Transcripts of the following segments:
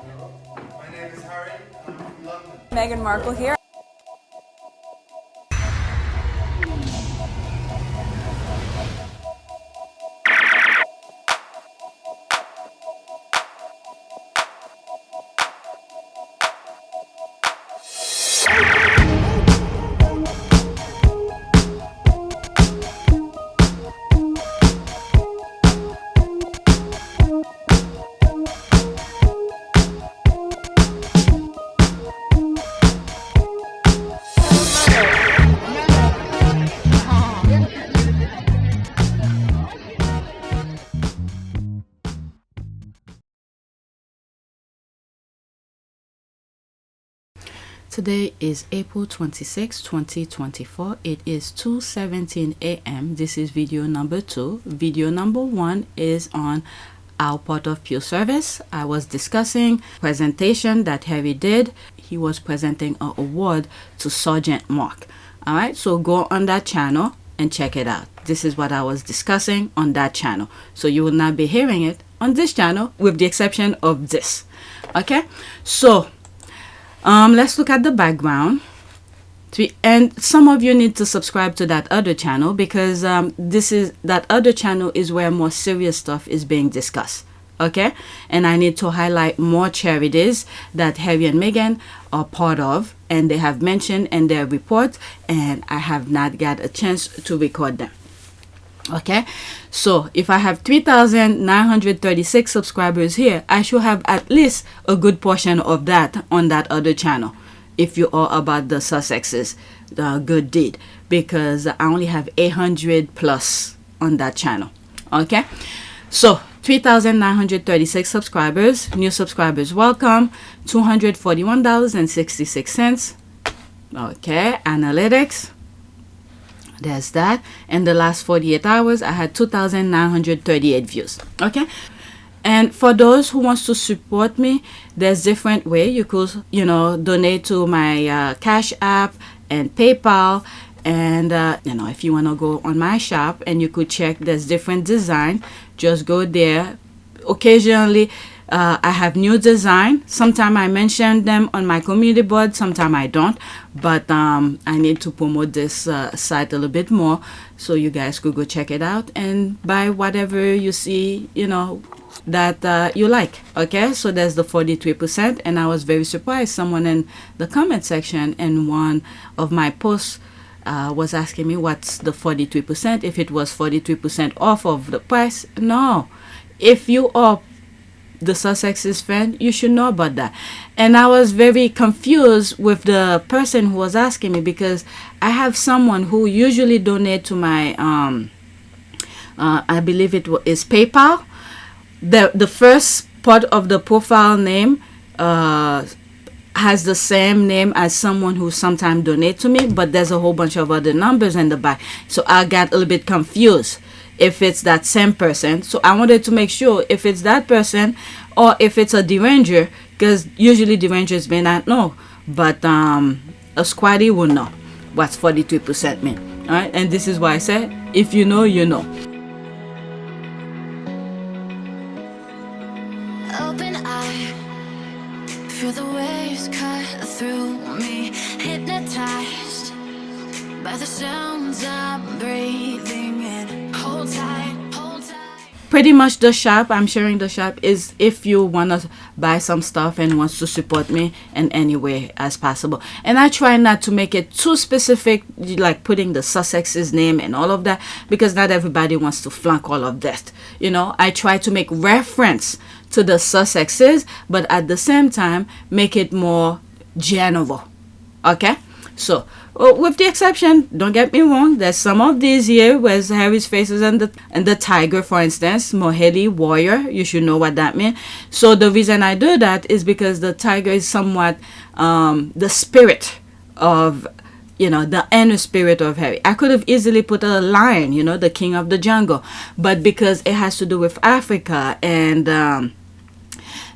My name is Harry, and I'm from London. Meghan Markle here. Today is April 26, 2024. It is 2:17 a.m. This is video number 2. Video number 1 is on our port of pure service. I was discussing presentation that Harry did. He was presenting an award to Sergeant Mark. All right, so go on that channel and check it out. This is what I was discussing on that channel. So you will not be hearing it on this channel with the exception of this. Okay, so let's look at the background. And some of you need to subscribe to that other channel because that other channel is where more serious stuff is being discussed. Okay, and I need to highlight more charities that Harry and Meghan are part of, and they have mentioned in their report, and I have not got a chance to record them. Okay, so if I have 3,936 subscribers here, I should have at least a good portion of that on that other channel if you are about the Sussexes, the good deed, because I only have 800 plus on that channel. Okay, so 3,936 subscribers, new subscribers welcome, $241.66. Okay, analytics, there's that. In the last 48 hours I had 2,938 views. Okay, and for those who wants to support me, there's different way. You could donate to my Cash App and PayPal, and if you want to go on my shop and you could check, there's different design. Just go there. Occasionally I have new design. Sometimes I mention them on my community board, sometimes I don't, but I need to promote this site a little bit more, so you guys could go check it out and buy whatever you see that you like. Okay, so there's the 43%, and I was very surprised. Someone in the comment section in one of my posts was asking me what's the 43%, if it was 43% off of the price. No, if you are the Sussexes fan, you should know about that. And I was very confused with the person who was asking me, because I have someone who usually donate to my I believe it is PayPal. The first part of the profile name has the same name as someone who sometimes donate to me, but there's a whole bunch of other numbers in the back, so I got a little bit confused if it's that same person. So I wanted to make sure if it's that person or if it's a deranger, because usually derangers may not know, but a squatty will know what 43% mean. All right, and this is why I said, if you know, you know. Open eye, feel the waves cut through me, hypnotized by the sounds I'm breathing in. Hold tight, hold tight. Pretty much the shop, I'm sharing the shop, is if you want to buy some stuff and wants to support me in any way as possible. And I try not to make it too specific, like putting the Sussexes name and all of that, because not everybody wants to flunk all of that. I try to make reference to the Sussexes, but at the same time make it more general. Okay, so with the exception, don't get me wrong, there's some of these here where Harry's faces and the tiger, for instance, Moheli warrior, you should know what that means. So the reason I do that is because the tiger is somewhat the spirit of the inner spirit of Harry. I could have easily put a lion, the king of the jungle, but because it has to do with Africa and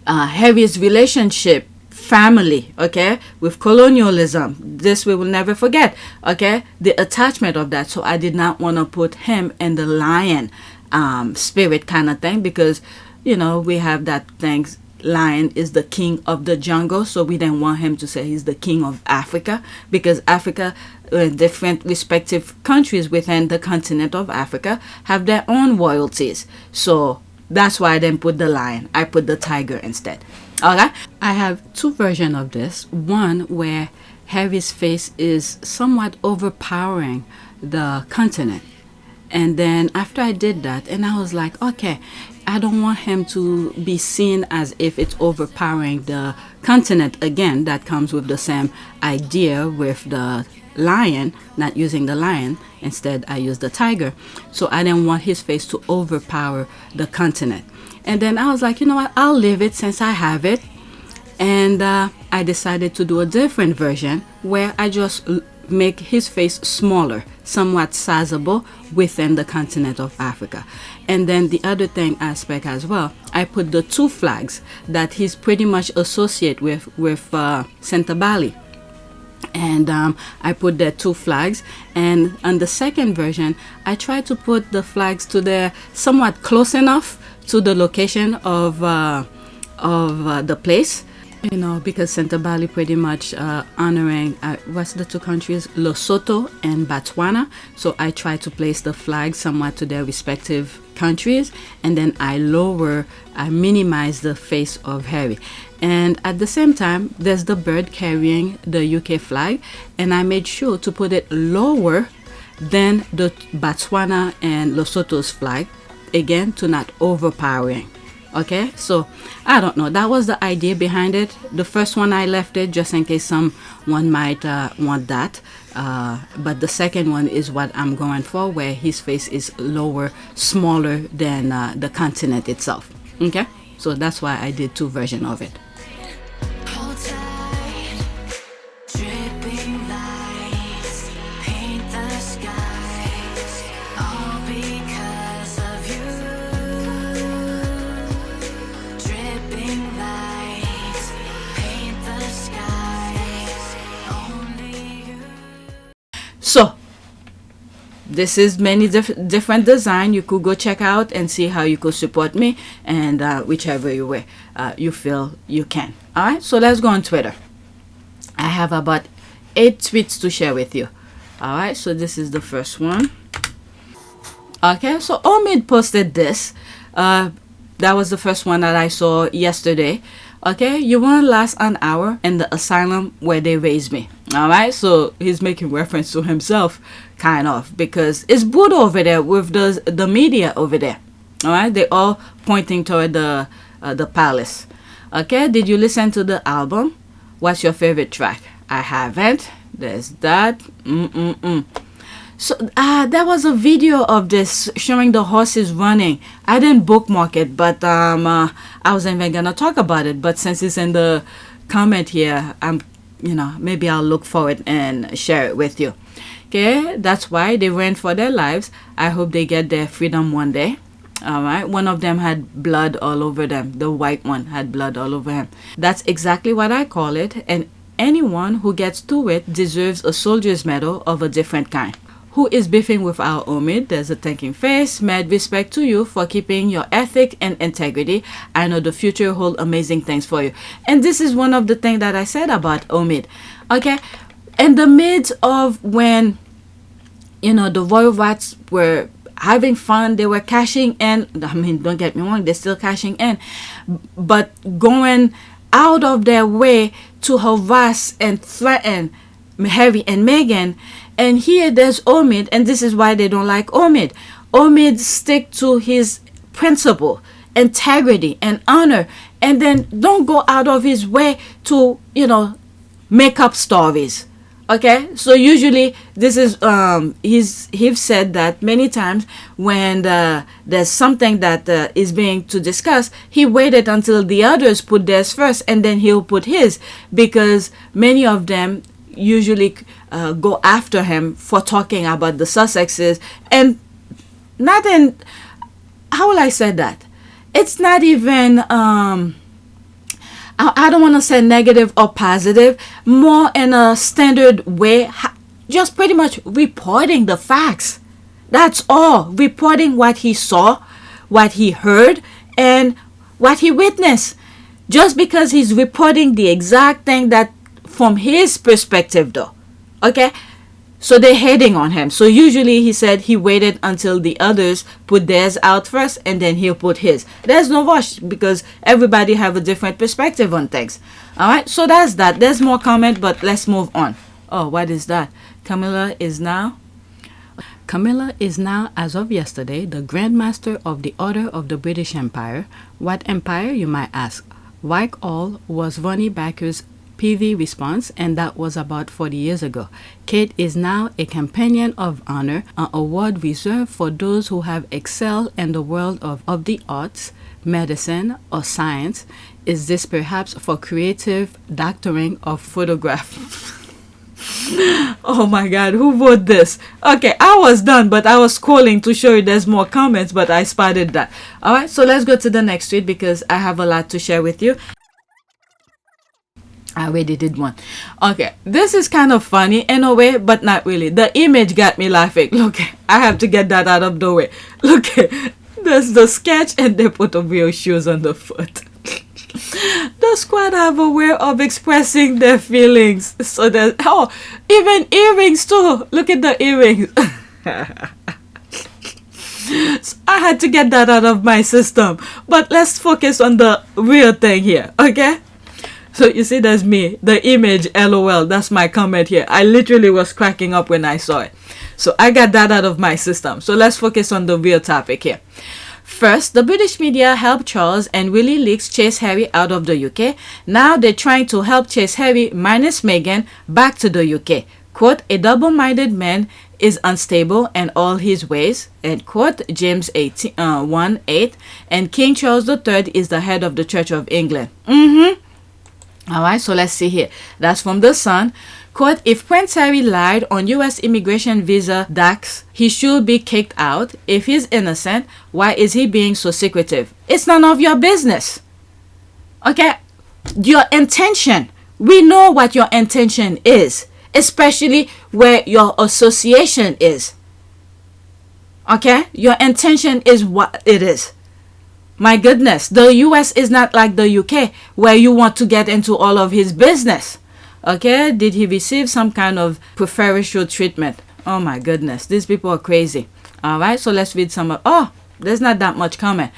Harry's relationship, family, okay, with colonialism, this we will never forget, okay, the attachment of that. So I did not want to put him in the lion spirit kind of thing, because we have that things lion is the king of the jungle, so we didn't want him to say he's the king of Africa, because Africa, different respective countries within the continent of Africa have their own royalties. So that's why I didn't put the lion. I put the tiger instead. Okay, I have two versions of this. One where Harry's face is somewhat overpowering the continent. And then after I did that, and I was like, okay, I don't want him to be seen as if it's overpowering the continent again. That comes with the same idea with the lion, not using the lion. Instead, I used the tiger. So I didn't want his face to overpower the continent. And then I was like, you know what, I'll leave it since I have it. And I decided to do a different version where I just make his face smaller, somewhat sizable within the continent of Africa. And then the other thing aspect as well, I put the two flags that he's pretty much associated with Santa Bali. And I put the two flags, and on the second version I tried to put the flags to the somewhat close enough to the location of the place, you know, because Santa Bali pretty much honoring what's the two countries, Lesotho and Botswana. So I try to place the flag somewhat to their respective countries, and then I minimize the face of Harry. And at the same time, there's the bird carrying the UK flag, and I made sure to put it lower than the Botswana and Lesotho's flag, again to not overpowering. Okay, so I don't know, that was the idea behind it. The first one I left it just in case someone might want that, but the second one is what I'm going for, where his face is lower, smaller than the continent itself. Okay, so that's why I did two versions of it. Hold tight, dripping lights paint the skies, all because of you. Dripping lights paint the skies, only you. So this is many different design you could go check out and see how you could support me, and whichever way you feel you can. All right, so let's go on Twitter. I have about 8 tweets to share with you. All right, so this is the first one. Okay, so Omid posted this. That was the first one that I saw yesterday. Okay, you won't last an hour in the asylum where they raised me. All right, so he's making reference to himself, kind of, because it's brutal over there with the media over there. All right, they all pointing toward the palace. Okay, did you listen to the album? What's your favorite track? I haven't. There's that. So there was a video of this showing the horses running. I didn't bookmark it, but I wasn't even gonna talk about it. But since it's in the comment here, maybe I'll look for it and share it with you. Okay, that's why they ran for their lives. I hope they get their freedom one day. All right, one of them had blood all over them. The white one had blood all over him. That's exactly what I call it. And anyone who gets to it deserves a soldier's medal of a different kind. Who is beefing with our Omid? There's a thanking face. Mad respect to you for keeping your ethic and integrity. I know the future hold amazing things for you. And this is one of the things that I said about Omid. Okay, in the midst of when, the royal rats were having fun, they were cashing in. I mean, don't get me wrong, they're still cashing in, but going out of their way to harass and threaten Harry and Meghan. And here there's Omid, and this is why they don't like Omid. Omid stick to his principle, integrity, and honor, and then don't go out of his way to, make up stories. Okay, so usually this is he's said that many times when there's something that is being to discuss, he waited until the others put theirs first, and then he'll put his, because many of them usually go after him for talking about the Sussexes, and not in, how will I say that? It's not even I don't want to say negative or positive, more in a standard way, just pretty much reporting the facts. That's all. Reporting what he saw, what he heard, and what he witnessed. just because he's reporting the exact thing that from his perspective though. Okay, so they're hating on him. So usually he said he waited until the others put theirs out first and then he'll put his. There's no rush because everybody have a different perspective on things. All right, so that's that. There's more comment, but let's move on. Oh, what is that? Camilla is now, as of yesterday, the Grand Master of the Order of the British Empire. What empire, you might ask? Whitehall was Ronnie Backer's PV response, and that was about 40 years ago. Kate is now a Companion of Honor, an award reserved for those who have excelled in the world of the arts, medicine, or science. Is this perhaps for creative doctoring of photograph? Oh my god, who wrote this? Okay, I was done, but I was scrolling to show you there's more comments, but I spotted that. Alright, so let's go to the next tweet because I have a lot to share with you. I already did one. Okay, this is kind of funny in a way, but not really. The image got me laughing. Look, I have to get that out of the way. Look, there's the sketch and they put the real shoes on the foot. The squad have a way of expressing their feelings. So that, oh, even earrings too. Look at the earrings. So I had to get that out of my system. But let's focus on the real thing here, okay? So you see, there's me, the image, LOL. That's my comment here. I literally was cracking up when I saw it. So I got that out of my system. So let's focus on the real topic here. First, the British media helped Charles and WilliLeaks chase Harry out of the UK. Now they're trying to help chase Harry minus Meghan back to the UK. Quote, a double-minded man is unstable in all his ways. End quote, James 1:8. And King Charles III is the head of the Church of England. Alright, so let's see here. That's from The Sun. Quote, if Prince Harry lied on US immigration visa docs, he should be kicked out. If he's innocent, why is he being so secretive? It's none of your business. Okay? Your intention. We know what your intention is, especially where your association is. Okay? Your intention is what it is. My goodness, the US is not like the UK where you want to get into all of his business. Okay, did he receive some kind of preferential treatment? Oh my goodness, these people are crazy. All right, so let's read some of, oh, there's not that much comment.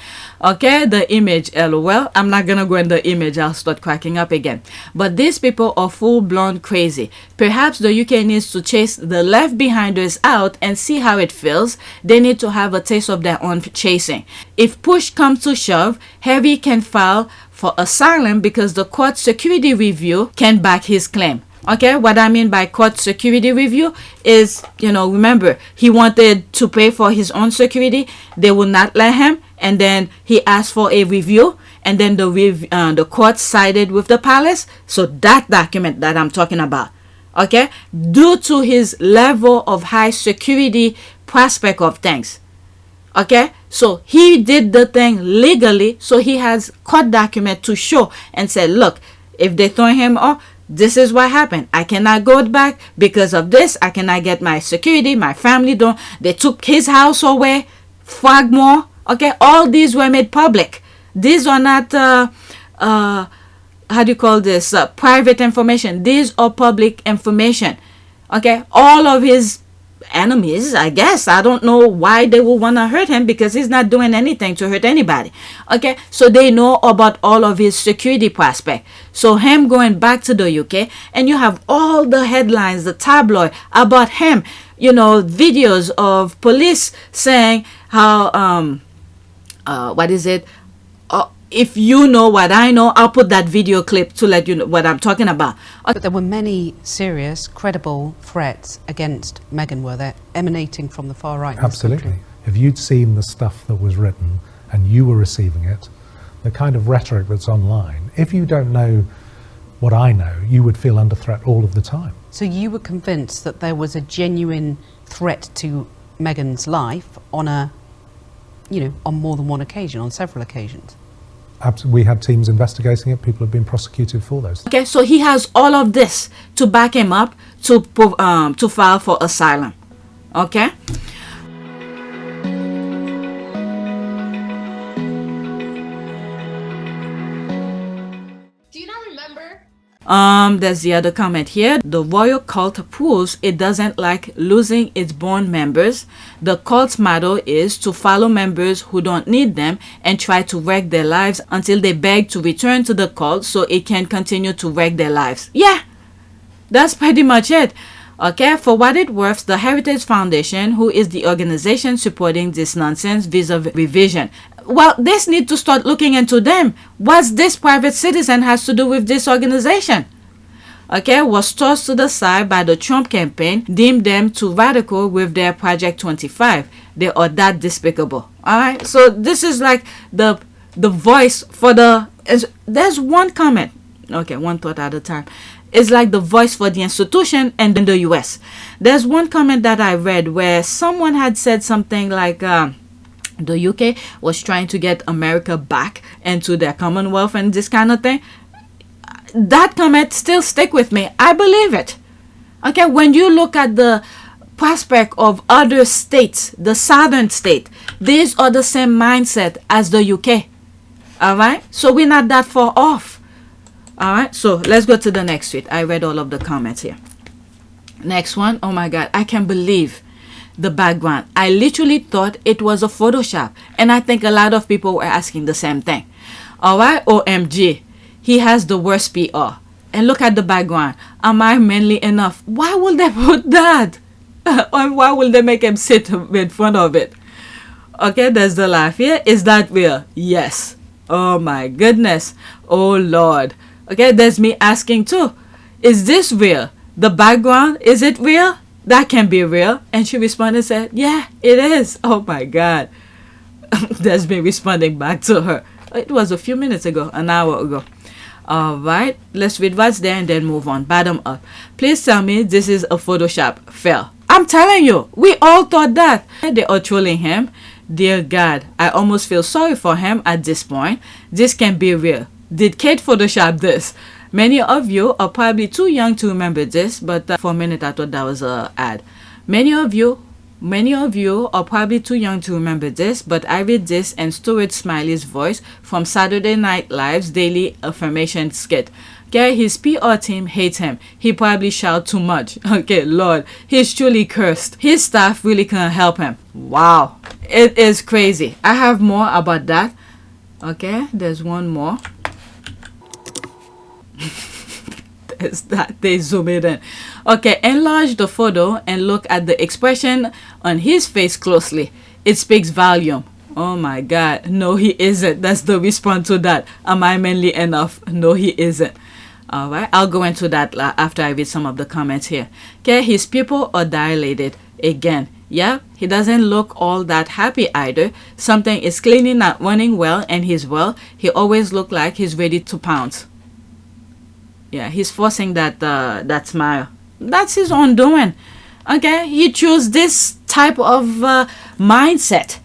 Okay, the image, LOL. I'm not gonna go in the image, I'll start cracking up again. But these people are full-blown crazy. Perhaps the UK needs to chase the left-behinders out and see how it feels. They need to have a taste of their own chasing. If push comes to shove, Harry can file for asylum because the court security review can back his claim. Okay, what I mean by court security review is, you know, remember, he wanted to pay for his own security. They would not let him. And then he asked for a review. And then the court sided with the palace. So that document that I'm talking about, okay, due to his level of high security prospect of things. Okay, so he did the thing legally. So he has court document to show and say, look, if they throw him off, this is what happened. I cannot go back because of this. I cannot get my security. My family don't. They took his house away. Fragmore. Okay, all these were made public. These are not how do you call this? Private information. These are public information. Okay, all of his enemies, I guess. I don't know why they would want to hurt him because he's not doing anything to hurt anybody. Okay, so they know about all of his security prospect. So him going back to the UK, and you have all the headlines, the tabloid about him, you know, videos of police saying how what is it, if you know what I know, I'll put that video clip to let you know what I'm talking about. But there were many serious, credible threats against Meghan, were there, emanating from the far right? Absolutely. If you'd seen the stuff that was written and you were receiving it, the kind of rhetoric that's online, if you don't know what I know, you would feel under threat all of the time. So you were convinced that there was a genuine threat to Meghan's life on a, you know, on more than one occasion, on several occasions? We had teams investigating it. People have been prosecuted for those. Okay, so he has all of this to back him up to file for asylum. Okay. There's the other comment here. The royal cult proves it doesn't like losing its born members. The cult's motto is to follow members who don't need them and try to wreck their lives until they beg to return to the cult so it can continue to wreck their lives. Yeah, that's pretty much it. Okay, for what it worth, the Heritage Foundation, who is the organization supporting this nonsense vis-a-vis revision, well, this need to start looking into them. What's this private citizen has to do with this organization? Okay, was tossed to the side by the Trump campaign, deemed them too radical with their Project 25. They are that despicable. All right, so this is like the voice for the. There's one comment. Okay, one thought at a time. It's like the voice for the institution and in the US. There's one comment that I read where someone had said something like the UK was trying to get America back into their Commonwealth and this kind of thing. That comment still stick with me. I believe it. Okay, when you look at the prospect of other states, the southern state, these are the same mindset as the UK. All right, so we're not that far off. All right, so let's go to the next tweet. I read all of the comments here. Next one. Oh my God, I can't believe the background. I literally thought it was a Photoshop, and I think a lot of people were asking the same thing. All right, OMG, he has the worst PR. And look at the background. Am I manly enough? Why would they put that? Or why will they make him sit in front of it? Okay, there's the laugh here. Is that real? Yes. Oh my goodness. Oh Lord. Okay, there's me asking too. Is this real? The background, is it real? That can be real. And she responded and said, yeah, it is. Oh my God. There's me responding back to her. It was a few minutes ago, an hour ago. All right, let's read what's there and then move on. Bottom up. Please tell me this is a Photoshop. Fail. I'm telling you, we all thought that. They are trolling him. Dear God, I almost feel sorry for him at this point. This can be real. Did Kate Photoshop this? Many of you are probably too young to remember this, but for a minute I thought that was an ad. Many of you are probably too young to remember this, but I read this in Stuart Smiley's voice from Saturday Night Live's Daily Affirmation skit. Okay, his PR team hates him. He probably shout too much. Okay, Lord, he's truly cursed. His staff really can't help him. Wow, it is crazy. I have more about that. Okay, there's one more. There's that. They zoom it in. Okay, enlarge the photo and look at the expression on his face closely. It speaks volume. Oh my God, no he isn't. That's the response to that. Am I manly enough? No he isn't. All right, I'll go into that after I read some of the comments here. Okay, his pupils are dilated again. Yeah, he doesn't look all that happy either. Something is clearly not running well, and he's well. He always looks like he's ready to pounce. Yeah, he's forcing that smile. That's his own doing. Okay, he chose this type of mindset.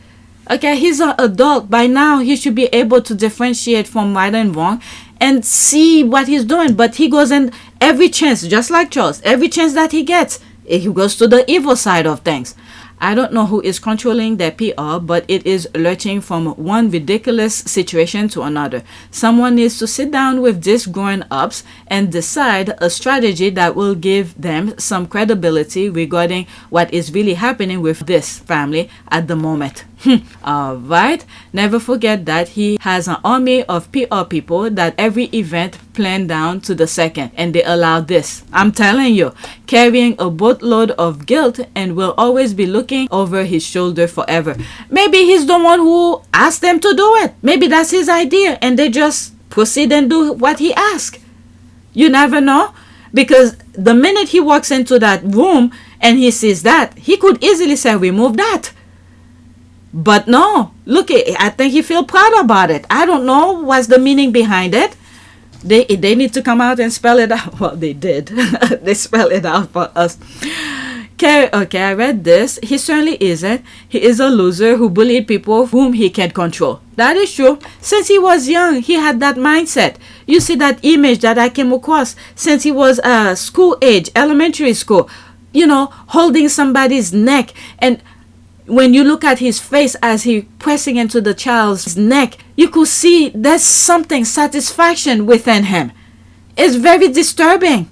Okay, he's an adult. By now, he should be able to differentiate from right and wrong and see what he's doing. But he goes in every chance, just like Charles, every chance that he gets, he goes to the evil side of things. I don't know who is controlling their PR, but it is lurching from one ridiculous situation to another. Someone needs to sit down with these grown-ups and decide a strategy that will give them some credibility regarding what is really happening with this family at the moment. All right, never forget that he has an army of PR people that every event planned down to the second, and they allow this. I'm telling you, carrying a boatload of guilt and will always be looking over his shoulder forever. Maybe he's the one who asked them to do it. Maybe that's his idea and they just proceed and do what he asked. You never know, because the minute he walks into that room and he sees that, he could easily say, remove that. But no, look, I think he feel proud about it. I don't know what's the meaning behind it. They need to come out and spell it out. Well, they did. They spell it out for us. Okay, I read this. He certainly isn't. He is a loser who bullied people whom he can't control. That is true. Since he was young, he had that mindset. You see that image that I came across since he was school age, elementary school, you know, holding somebody's neck. And when you look at his face as he pressing into the child's neck, you could see there's something, satisfaction within him. It's very disturbing.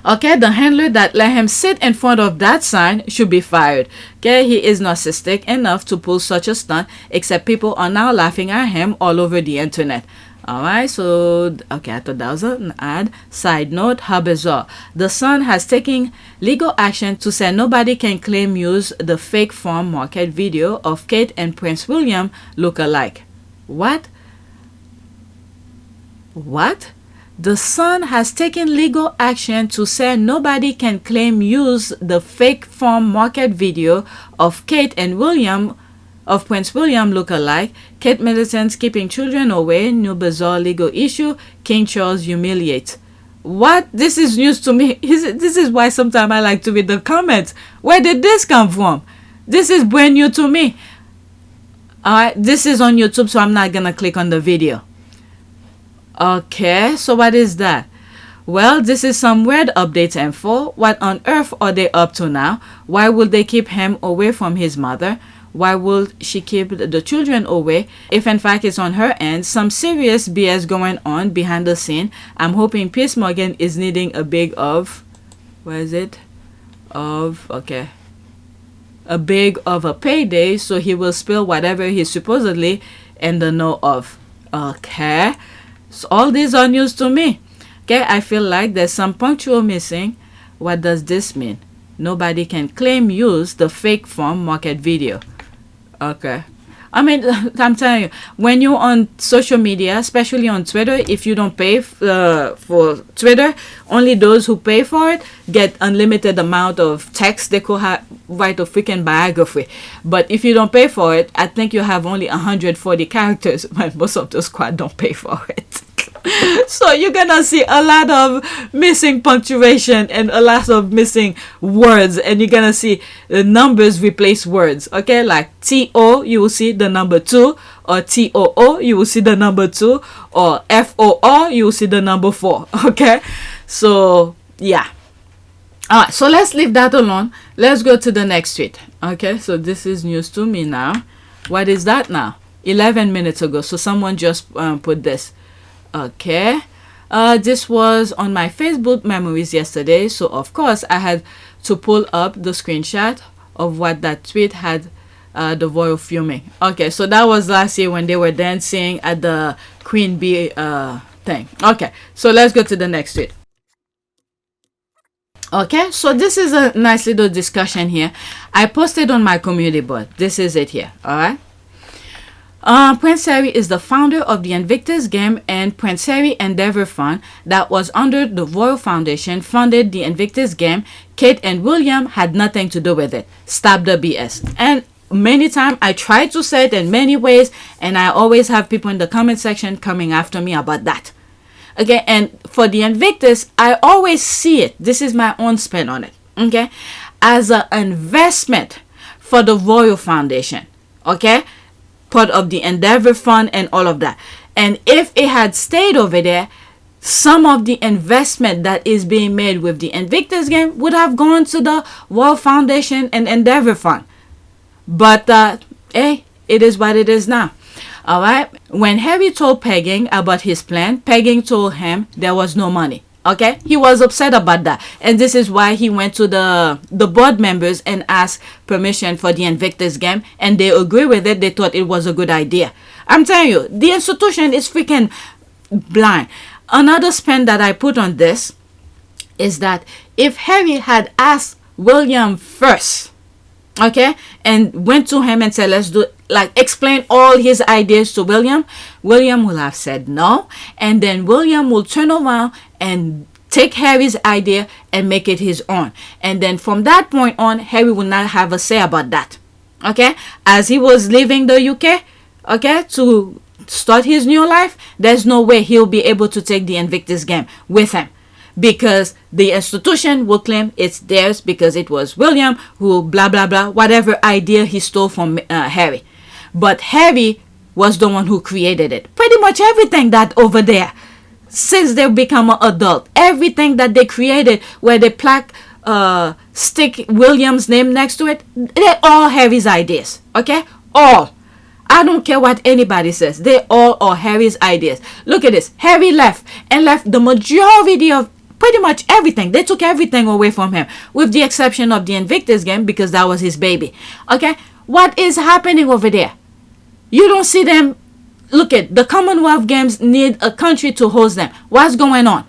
Okay, the handler that let him sit in front of that sign should be fired. Okay, he is narcissistic enough to pull such a stunt, except people are now laughing at him all over the internet. Alright, so, okay, I thought that was an ad. Side note, how bizarre. The Sun has taken legal action to say nobody can claim use the fake farm market video of Kate and Prince William look alike. What? What? The Sun has taken legal action to say nobody can claim use the fake farm market video of Kate and William of Prince William look alike. Kate militants keeping children away. New bizarre legal issue. King Charles humiliates. What? This is news to me. This is why sometimes I like to read the comments. Where did this come from? This is brand new to me. Alright, this is on YouTube, so I'm not gonna click on the video. Okay, so what is that? Well, this is some weird updates info. What on earth are they up to now? Why will they keep him away from his mother? Why will she keep the children away if in fact it's on her end? Some serious BS going on behind the scene. I'm hoping Princess Meghan is needing a big of, what is it? Okay. A big of a payday, so he will spill whatever he's supposedly in the know of. Okay. So all these are news to me. Okay, I feel like there's some punctual missing. What does this mean? Nobody can claim use the fake farm market video. Okay. I mean, I'm telling you, when you're on social media, especially on Twitter, if you don't pay for Twitter, only those who pay for it get unlimited amount of text. They could write a freaking biography. But if you don't pay for it, I think you have only 140 characters, but most of the squad don't pay for it. So you're gonna see a lot of missing punctuation and a lot of missing words, and you're gonna see the numbers replace words. Okay, like TO, you will see the number 2, or TOO, you will see the number 2, or FOR, you will see the number 4. Okay, so yeah. Alright, so let's leave that alone. Let's go to the next tweet. Okay, so this is news to me now. What is that now? 11 minutes ago. So someone just put this. Okay, this was on my Facebook memories yesterday, so of course I had to pull up the screenshot of what that tweet had, the royal fuming. Okay, so that was last year when they were dancing at the Queen Bee thing. Okay, so let's go to the next tweet. Okay, so this is a nice little discussion here. I posted on my community board. This is it here. All right. PrinceHarry is the founder of the Invictus game and PrinceHarry Endeavor Fund that was under the Royal Foundation funded the Invictus game. Kate and William had nothing to do with it. Stop the BS. And many times I try to say it in many ways, and I always have people in the comment section coming after me about that. Okay, and for the Invictus, I always see it. This is my own spin on it. Okay, as an investment for the Royal Foundation. Okay, part of the Endeavor Fund and all of that. And if it had stayed over there, some of the investment that is being made with the Invictus game would have gone to the Royal Foundation and Endeavor Fund. But hey, it is what it is now. All right. When Harry told Pegging about his plan, Pegging told him there was no money. Okay, he was upset about that, and this is why he went to the board members and asked permission for the Invictus game, and they agree with it. They thought it was a good idea. I'm telling you, the institution is freaking blind. Another spin that I put on this is that if Harry had asked William first, okay, and went to him and said, let's do, like, explain all his ideas to William, William will have said no, and then William will turn around and take Harry's idea and make it his own, and then from that point on, Harry will not have a say about that. Okay, as he was leaving the UK, okay, to start his new life, there's no way he'll be able to take the Invictus game with him, because the institution will claim it's theirs because it was William who blah blah blah, whatever idea he stole from Harry. But Harry was the one who created it. Pretty much everything that over there, since they've become an adult, everything that they created where they stick William's name next to it, they're all Harry's ideas. Okay, all. I don't care what anybody says. They all are Harry's ideas. Look at this. Harry left and left the majority of pretty much everything. They took everything away from him, with the exception of the Invictus game, because that was his baby. Okay, what is happening over there? You don't see them. Look at the Commonwealth Games need a country to host them. What's going on?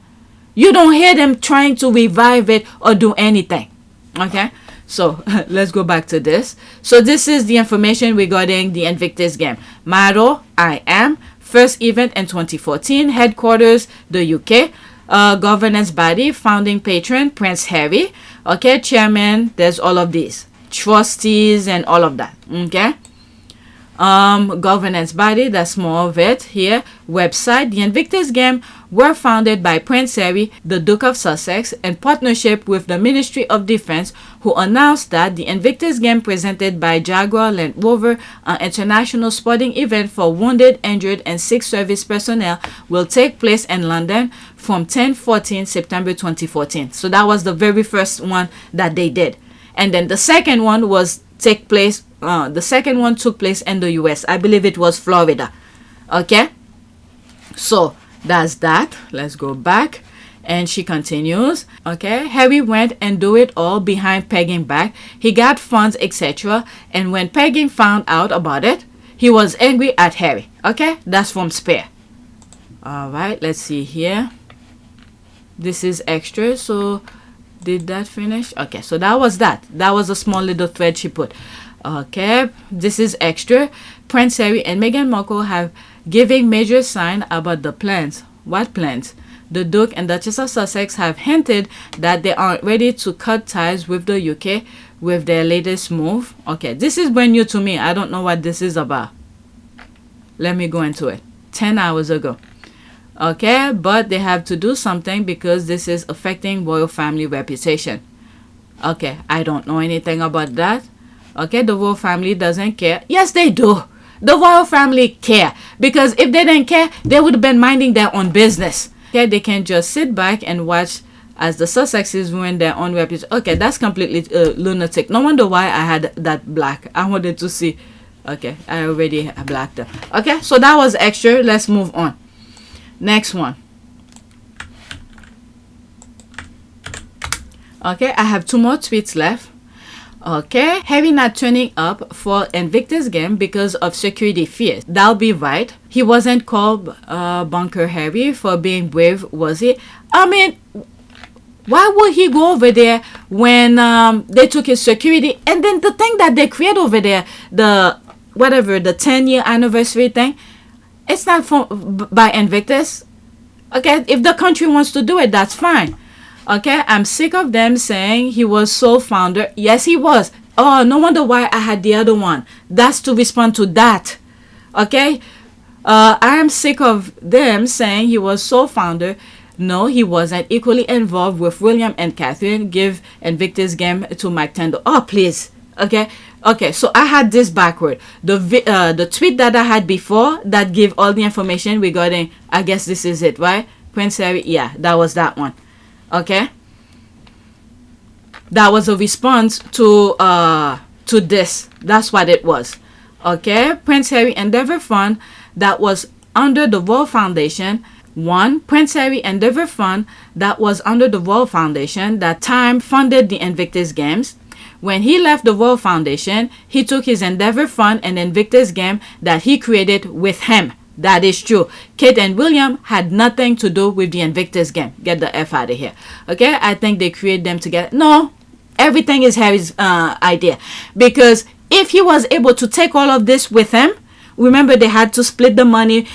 You don't hear them trying to revive it or do anything. Okay, so let's go back to this. So this is the information regarding the Invictus game. Motto, I am. First event in 2014. Headquarters, the UK. Governance body, founding patron, PrinceHarry. Okay, chairman, there's all of these. Trustees and all of that. Okay. Governance body, that's more of it here. Website, the Invictus game were founded by PrinceHarry, the Duke of Sussex, in partnership with the Ministry of Defense, who announced that the Invictus game presented by Jaguar Land Rover, an international sporting event for wounded, injured, and sick service personnel, will take place in London from 10/14 September 2014. So that was the very first one that they did. And then the second one took place in the US. I believe it was Florida. Okay, so that's that. Let's go back. And she continues. Okay, Harry went and do it all behind Pegging back. He got funds, etc. And when Pegging found out about it, he was angry at Harry. Okay, that's from Spare. All right, let's see here. This is extra. So did that finish? Okay, so that was that. That was a small little thread she put. Okay, this is extra. Prince Harry and Meghan Markle have given major sign about the plans. What plans? The Duke and Duchess of Sussex have hinted that they aren't ready to cut ties with the UK with their latest move. Okay, this is brand new to me. I don't know what this is about. Let me go into it. 10 hours ago. Okay, but they have to do something because this is affecting royal family reputation. Okay, I don't know anything about that. Okay, the royal family doesn't care. Yes, they do. The royal family care, because if they didn't care, they would have been minding their own business. Okay, they can just sit back and watch as the Sussexes ruin their own reputation. Okay, that's completely lunatic. No wonder why I had that black. I wanted to see. Okay, I already blacked them. Okay, so that was extra. Let's move on. Next one. Okay, I have 2 more tweets left. Okay, Harry not turning up for Invictus game because of security fears. That'll be right. He wasn't called Bunker Harry for being brave, was he? I mean, why would he go over there when they took his security? And then the thing that they create over there, the 10-year anniversary thing, it's not by Invictus. Okay, if the country wants to do it, that's fine. Okay, I'm sick of them saying he was sole founder. Yes, he was. Oh, no wonder why I had the other one. That's to respond to that. Okay, I am sick of them saying he was sole founder. No, he wasn't. Equally involved with William and Catherine. Give Invictus game to Mike Tendo. Oh, please. Okay. Okay, so I had this backward. The tweet that I had before that gave all the information regarding, I guess this is it, right? Prince Harry. Yeah, that was that one. Okay, that was a response to this. That's what it was. Okay, Prince Harry Endeavour Fund that was under the Royal Foundation. Prince Harry Endeavour Fund that was under the Royal Foundation that time funded the Invictus Games. When he left the Royal Foundation, he took his Endeavour Fund and Invictus game that he created with him. That is true. Kate and William had nothing to do with the Invictus game. Get the F out of here. Okay, I think they created them together. No, everything is Harry's idea. Because if he was able to take all of this with him, remember they had to split the money,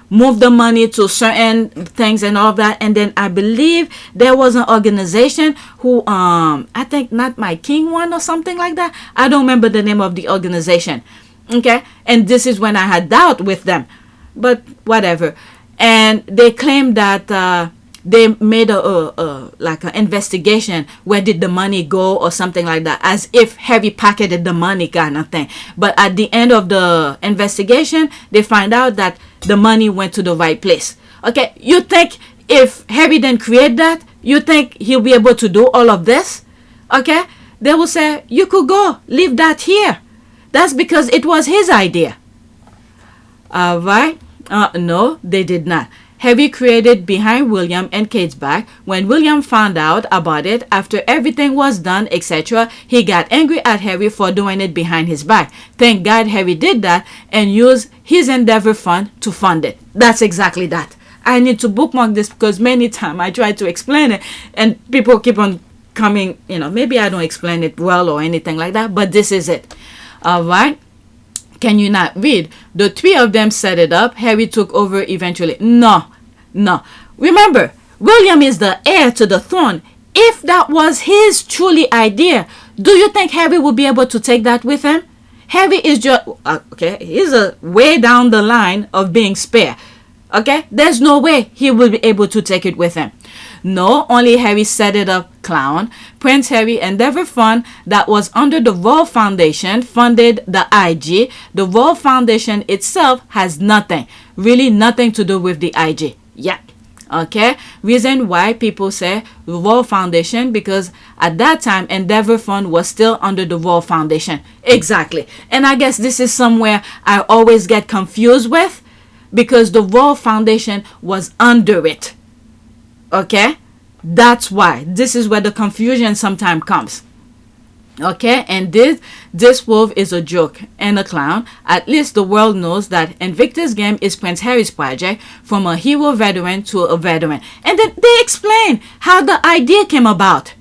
move the money to certain things and all of that. And then I believe there was an organization who, I think not My King one or something like that. I don't remember the name of the organization. Okay, and this is when I had doubt with them, but whatever. And they claimed that they made like an investigation. Where did the money go or something like that, as if Harry pocketed the money kind of thing. But at the end of the investigation, they find out that the money went to the right place. Okay, you think if Harry didn't create that, you think he'll be able to do all of this? Okay, they will say you could go leave that here. That's because it was his idea. Right? No, they did not. Harry created behind William and Kate's back. When William found out about it, after everything was done, etc., he got angry at Harry for doing it behind his back. Thank God Harry did that and used his Endeavor fund to fund it. That's exactly that. I need to bookmark this because many times I try to explain it and people keep on coming, maybe I don't explain it well or anything like that, but this is it. All right. Can you not read? The three of them set it up. Harry took over eventually. No. Remember, William is the heir to the throne. If that was his truly idea, do you think Harry would be able to take that with him? Harry is just, okay, he's a way down the line of being spare. Okay, there's no way he will be able to take it with him. No, only Harry set it up, clown. PrinceHarry Endeavor Fund that was under the Royal Foundation funded the IG. The Royal Foundation itself has nothing, really nothing to do with the IG. Yeah. Okay. Reason why people say Royal Foundation, because at that time Endeavor Fund was still under the Royal Foundation. Exactly. And I guess this is somewhere I always get confused with, because the Royal Foundation was under it. Okay, that's why this is where the confusion sometimes comes. Okay, and this wolf is a joke and a clown. At least the world knows that Invictus game is Prince Harry's project, from a hero veteran to a veteran. And then they explain how the idea came about.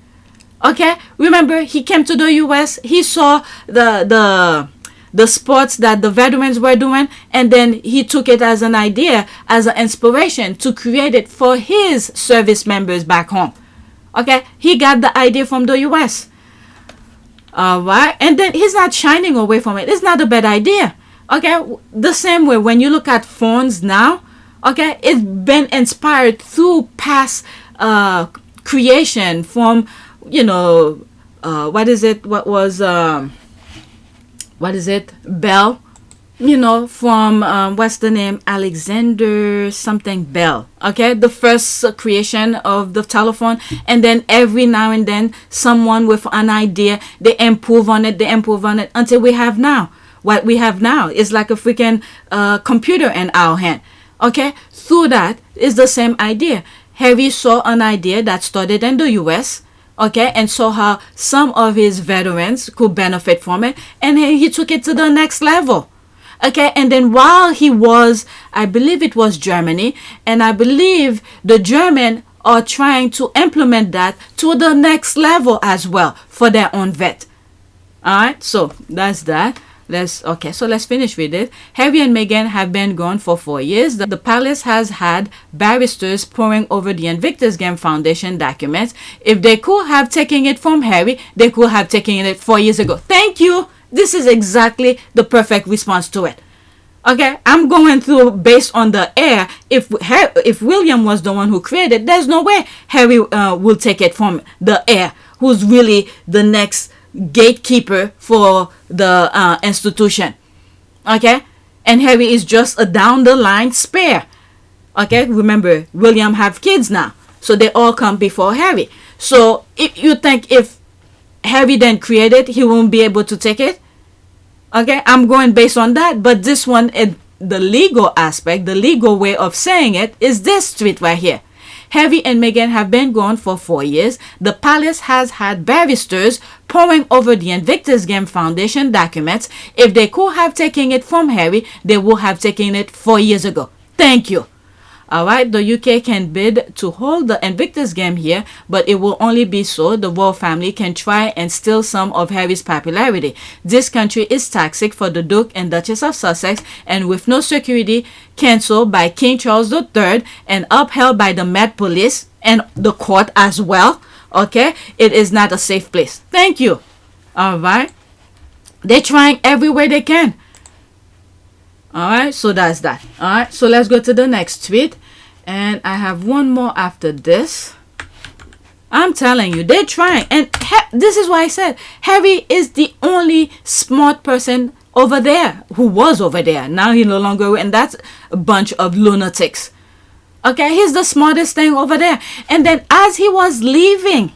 Okay, remember he came to the US, he saw the sports that the veterans were doing, and then he took it as an idea, as an inspiration to create it for his service members back home. Okay, he got the idea from the US. Alright, and then he's not shining away from it. It's not a bad idea. Okay, the same way when you look at phones now, okay, it's been inspired through past creation from, Bell, from what's the name, Alexander something Bell. Okay, the first creation of the telephone, and then every now and then someone with an idea, they improve on it until we have now. What we have now is like a freaking computer in our hand. Okay, through that is the same idea. Harry saw an idea that started in the US, okay, and saw how some of his veterans could benefit from it, and he took it to the next level. Okay, and then while he was, I believe it was Germany, and I believe the German are trying to implement that to the next level as well for their own vet. Alright, so that's that. Let's finish with it. Harry and Meghan have been gone for 4 years. The palace has had barristers poring over the Invictus Game Foundation documents. If they could have taken it from Harry, they could have taken it 4 years ago. Thank you. This is exactly the perfect response to it. Okay, I'm going through based on the heir. If William was the one who created, there's no way Harry will take it from the heir, who's really the next gatekeeper for the institution. Okay, and Harry is just a down the line spare. Okay, remember William have kids now, so they all come before Harry. So if you think if Harry then created, he won't be able to take it. Okay, I'm going based on that, but this one, the legal aspect, the legal way of saying it is this tweet right here. Harry and Meghan have been gone for 4 years. The palace has had barristers poring over the Invictus Game Foundation documents. If they could have taken it from Harry, they would have taken it 4 years ago. Thank you. Alright, the UK can bid to hold the Invictus game here, but it will only be so the royal family can try and steal some of Harry's popularity. This country is toxic for the Duke and Duchess of Sussex, and with no security, cancelled by King Charles III and upheld by the Met Police and the court as well. Okay, it is not a safe place. Thank you. Alright, they're trying every way they can. Alright, so that's that. Alright, so let's go to the next tweet. And I have one more after this. I'm telling you, they're trying. And this is why I said Harry is the only smart person over there, who was over there. Now he no longer, and that's a bunch of lunatics. Okay, he's the smartest thing over there. And then as he was leaving,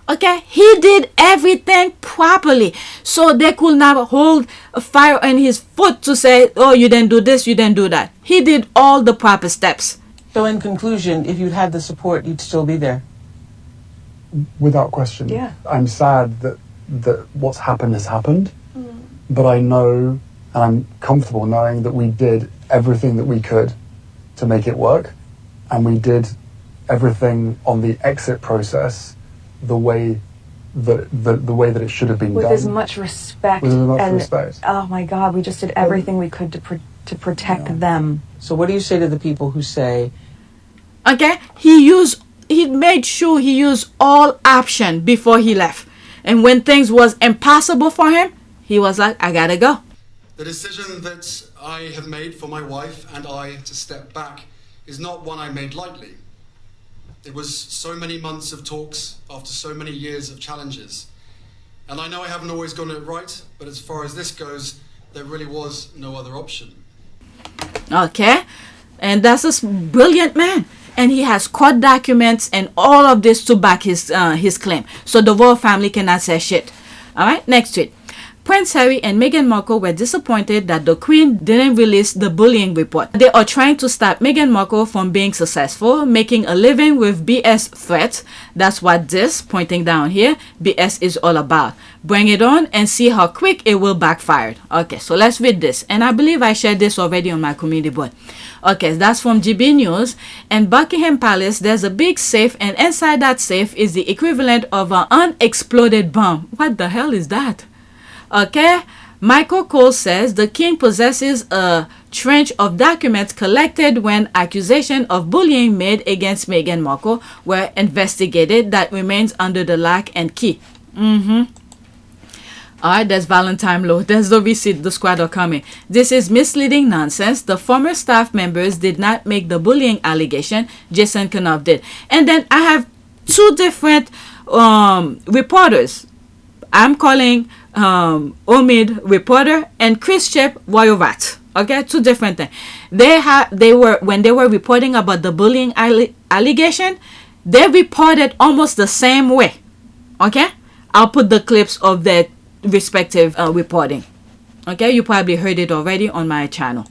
Okay, he did everything properly, so they could not hold a fire on his foot to say, oh, you didn't do this, you didn't do that. He did all the proper steps. So in conclusion, if you'd had the support, you'd still be there? Without question. Yeah. I'm sad that what's happened has happened, but I know and I'm comfortable knowing that we did everything that we could to make it work, and we did everything on the exit process the way that it should have been with done. as much respect. With as much and, respect. Oh my God, we just did everything we could to protect them. So what do you say to the people who say, okay, he made sure he used all option before he left, and when things was impossible for him, he was like, I gotta go. The decision that I have made for my wife and I to step back is not one I made lightly. It was so many months of talks after so many years of challenges. And I know I haven't always gotten it right, but as far as this goes, there really was no other option. Okay, and that's a brilliant man, and he has court documents and all of this to back his claim, so the royal family cannot say shit. All right, next tweet. Prince Harry and Meghan Markle were disappointed that the Queen didn't release the bullying report. They are trying to stop Meghan Markle from being successful, making a living with BS threats. That's what this, pointing down here, BS is all about. Bring it on and see how quick it will backfire. Okay, so let's read this. And I believe I shared this already on my community board. Okay, that's from GB News. In Buckingham Palace, there's a big safe, and inside that safe is the equivalent of an unexploded bomb. What the hell is that? Okay, Michael Cole says the king possesses a trench of documents collected when accusations of bullying made against Meghan Markle were investigated that remains under the lock and key. Alright, there's Valentine Low. There's the receipt. The squad are coming. This is misleading nonsense. The former staff members did not make the bullying allegation. Jason Knopf did. And then I have two different reporters. I'm calling Omid reporter and Chris Chip Royal Rat. Okay, two different things. When they were reporting about the bullying allegation, they reported almost the same way. Okay, I'll put the clips of their respective reporting. Okay, you probably heard it already on my channel.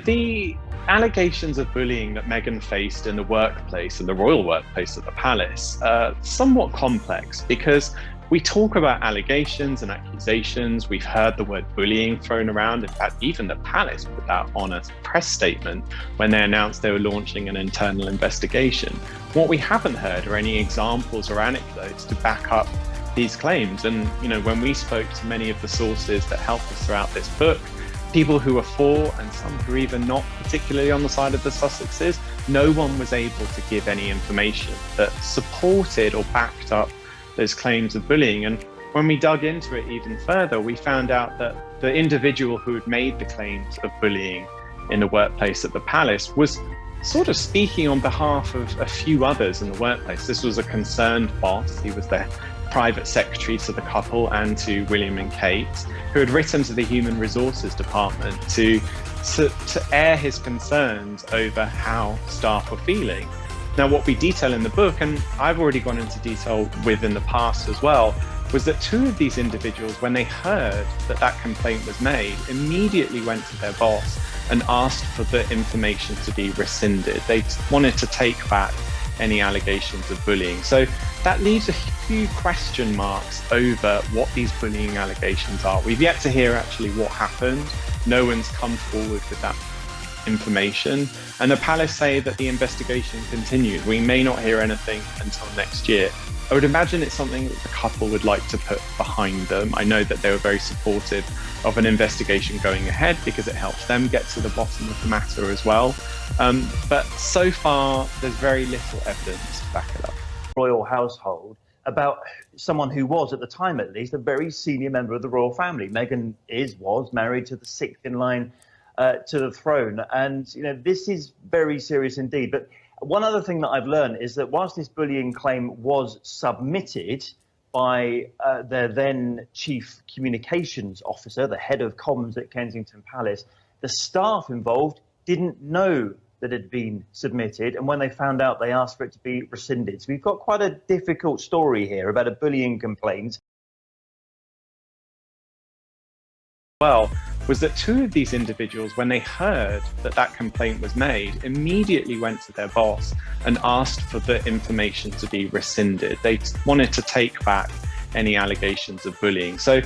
The allegations of bullying that Meghan faced in the workplace, in the royal workplace at the palace, are somewhat complex because we talk about allegations and accusations. We've heard the word bullying thrown around. In fact, even the palace put that on a press statement when they announced they were launching an internal investigation. What we haven't heard are any examples or anecdotes to back up these claims. And, you know, when we spoke to many of the sources that helped us throughout this book, people who are for and some who are even not particularly on the side of the Sussexes, no one was able to give any information that supported or backed up those claims of bullying. And when we dug into it even further, we found out that the individual who had made the claims of bullying in the workplace at the palace was sort of speaking on behalf of a few others in the workplace. This was a concerned boss. He was their private secretary to the couple and to William and Kate, who had written to the Human Resources Department to air his concerns over how staff were feeling. Now, what we detail in the book, and I've already gone into detail with in the past as well, was that two of these individuals, when they heard that that complaint was made, immediately went to their boss and asked for the information to be rescinded. They wanted to take back any allegations of bullying. So that leaves a few question marks over what these bullying allegations are. We've yet to hear actually what happened. No one's come forward with that information, and the palace say that the investigation continues. We may not hear anything until next year. I would imagine it's something that the couple would like to put behind them. I know that they were very supportive of an investigation going ahead because it helps them get to the bottom of the matter as well. But so far, there's very little evidence to back it up. Royal household about someone who was, at the time at least, a very senior member of the royal family. Meghan was married to the sixth in line to the throne, and you know, this is very serious indeed. But one other thing that I've learned is that whilst this bullying claim was submitted by their then chief communications officer, the head of comms at Kensington Palace, the staff involved didn't know that had been submitted, and when they found out, they asked for it to be rescinded. So we've got quite a difficult story here about a bullying complaint. Well, was that two of these individuals, when they heard that that complaint was made, immediately went to their boss and asked for the information to be rescinded. They wanted to take back any allegations of bullying. So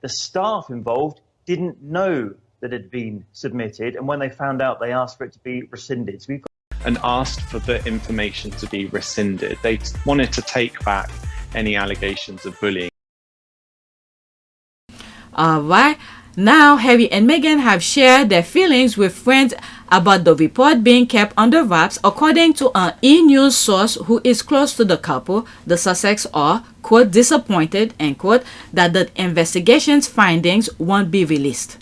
the staff involved didn't know that it had been submitted, and when they found out, they asked for it to be rescinded. So we've got and asked for the information to be rescinded. They wanted to take back any allegations of bullying. Alright, now Harry and Meghan have shared their feelings with friends about the report being kept under wraps. According to an e-news source who is close to the couple, the Sussex are, quote, disappointed, end quote, that the investigation's findings won't be released.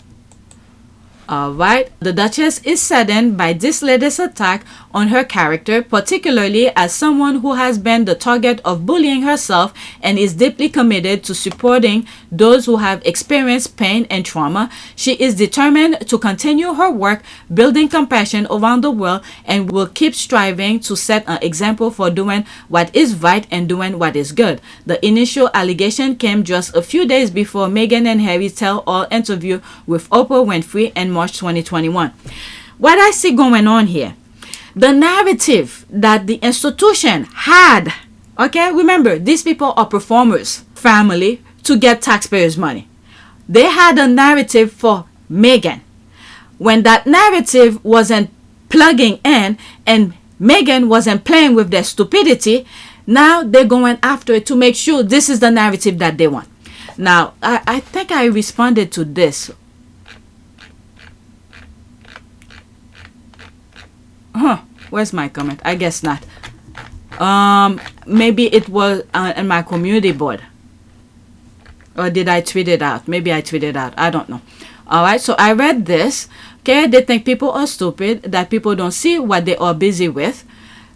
Alright, the Duchess is saddened by this latest attack on her character, particularly as someone who has been the target of bullying herself and is deeply committed to supporting those who have experienced pain and trauma. She is determined to continue her work building compassion around the world and will keep striving to set an example for doing what is right and doing what is good. The initial allegation came just a few days before Meghan and Harry's tell-all interview with Oprah Winfrey in March 2021. What I see going on here, the narrative that the institution had, okay, remember, these people are performers, family, to get taxpayers' money. They had a narrative for Meghan. When that narrative wasn't plugging in and Meghan wasn't playing with their stupidity, now they're going after it to make sure this is the narrative that they want. Now, I think I responded to this. Where's my comment? I guess not. Maybe it was in my community board. Or did I tweet it out? Maybe I tweeted out. I don't know. Alright, so I read this. Okay, they think people are stupid, that people don't see what they are busy with.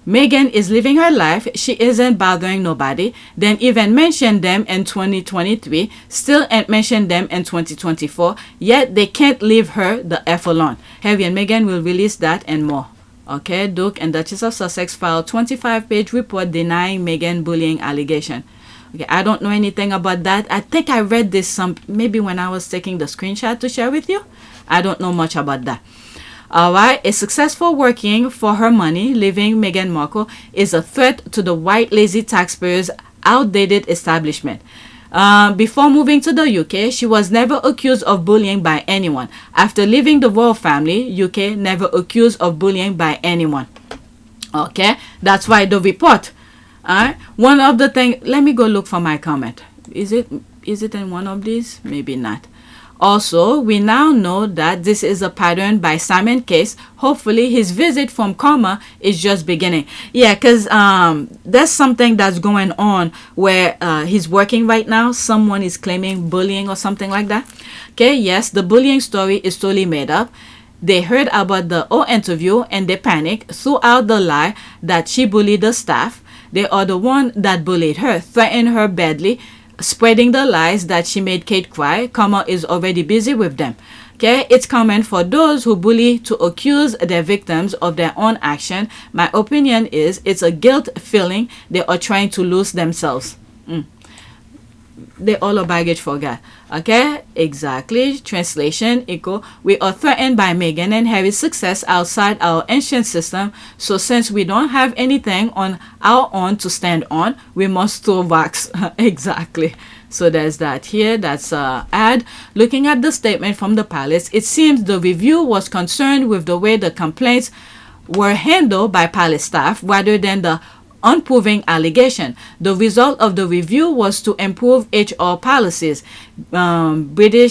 Meghan is living her life. She isn't bothering nobody. Then even mentioned them in 2023. Still ain't mentioned them in 2024. Yet they can't leave her the F alone. Harry and Meghan will release that and more. Okay, Duke and Duchess of Sussex filed 25-page report denying Meghan bullying allegation. Okay, I don't know anything about that. I think I read this maybe when I was taking the screenshot to share with you. I don't know much about that. Alright, a successful working for her money, living Meghan Markle is a threat to the white lazy taxpayers' outdated establishment. Before moving to the UK, she was never accused of bullying by anyone. After leaving the royal family, UK never accused of bullying by anyone. Okay, that's why the report. One of the things, let me go look for my comment. Is it in one of these? Maybe not. Also, we now know that this is a pattern by Simon Case. Hopefully, his visit from karma is just beginning. Yeah, because there's something that's going on where he's working right now. Someone is claiming bullying or something like that. Okay, yes, the bullying story is totally made up. They heard about the O interview and they panicked, threw out the lie that she bullied the staff. They are the one that bullied her, threatened her badly, spreading the lies that she made Kate cry. Karma is already busy with them. Okay, it's common for those who bully to accuse their victims of their own action. My opinion is it's a guilt feeling they are trying to lose themselves. They all are baggage for God. Okay, exactly. Translation equal. We are threatened by Meghan and Harry's success outside our ancient system. So since we don't have anything on our own to stand on, we must throw rocks. Exactly. So there's that here. That's ad. Looking at the statement from the palace, it seems the review was concerned with the way the complaints were handled by palace staff rather than the unproven allegation. The result of the review was to improve HR policies. BP,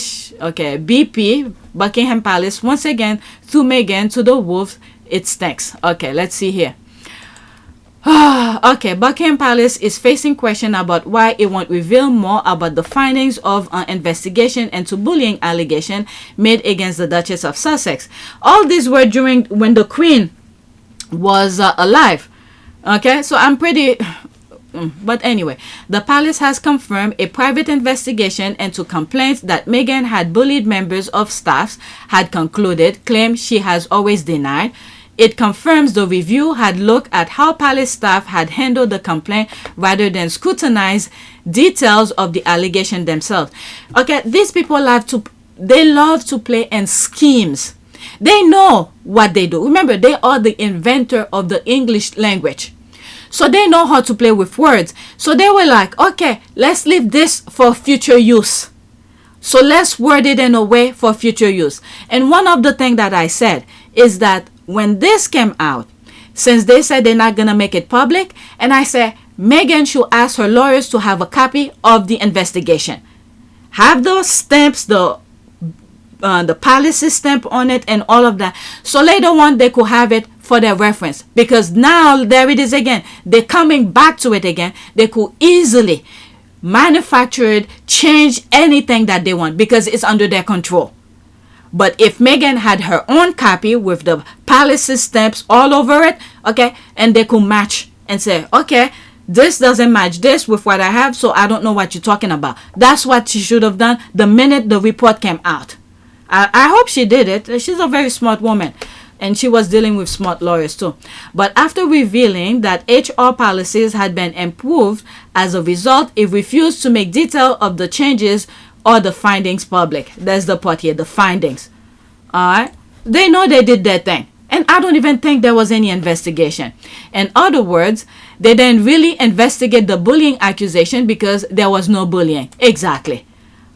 Buckingham Palace, once again threw Meghan to the wolves. It stinks. Okay, let's see here. Okay, Buckingham Palace is facing question about why it won't reveal more about the findings of an investigation into bullying allegation made against the Duchess of Sussex. All these were during when the Queen was alive. Okay, so I'm pretty But anyway, the palace has confirmed a private investigation into complaints that Meghan had bullied members of staffs had concluded, claim she has always denied. It confirms the review had looked at how palace staff had handled the complaint rather than scrutinize details of the allegation themselves. Okay, these people love to play in schemes. They know what they do. Remember, they are the inventor of the English language. So they know how to play with words. So they were like, okay, let's leave this for future use. So let's word it in a way for future use. And one of the things that I said is that when this came out, since they said they're not going to make it public, and I said, Meghan should ask her lawyers to have a copy of the investigation. Have those stamps, the palace's stamp on it and all of that. So later on, they could have it for their reference. Because now, there it is again. They're coming back to it again. They could easily manufacture it, change anything that they want because it's under their control. But if Meghan had her own copy with the palace's stamps all over it, okay, and they could match and say, okay, this doesn't match this with what I have, so I don't know what you're talking about. That's what she should have done the minute the report came out. I hope she did it. She's a very smart woman. And she was dealing with smart lawyers too. But after revealing that HR policies had been improved, as a result, it refused to make detail of the changes or the findings public. That's the part here, the findings. Alright? They know they did their thing. And I don't even think there was any investigation. In other words, they didn't really investigate the bullying accusation because there was no bullying. Exactly.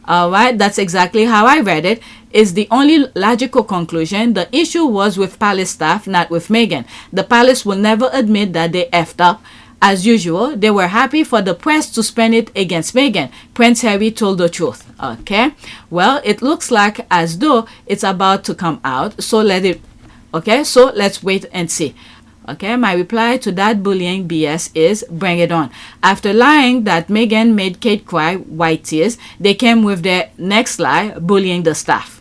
Alright, that's exactly how I read it. Is the only logical conclusion. The issue was with palace staff, not with Meghan. The palace will never admit that they effed up. As usual, they were happy for the press to spin it against Meghan. Prince Harry told the truth. Okay, well, it looks like as though it's about to come out. So let's wait and see. Okay, my reply to that bullying BS is bring it on. After lying that Meghan made Kate cry white tears, they came with their next lie, bullying the staff.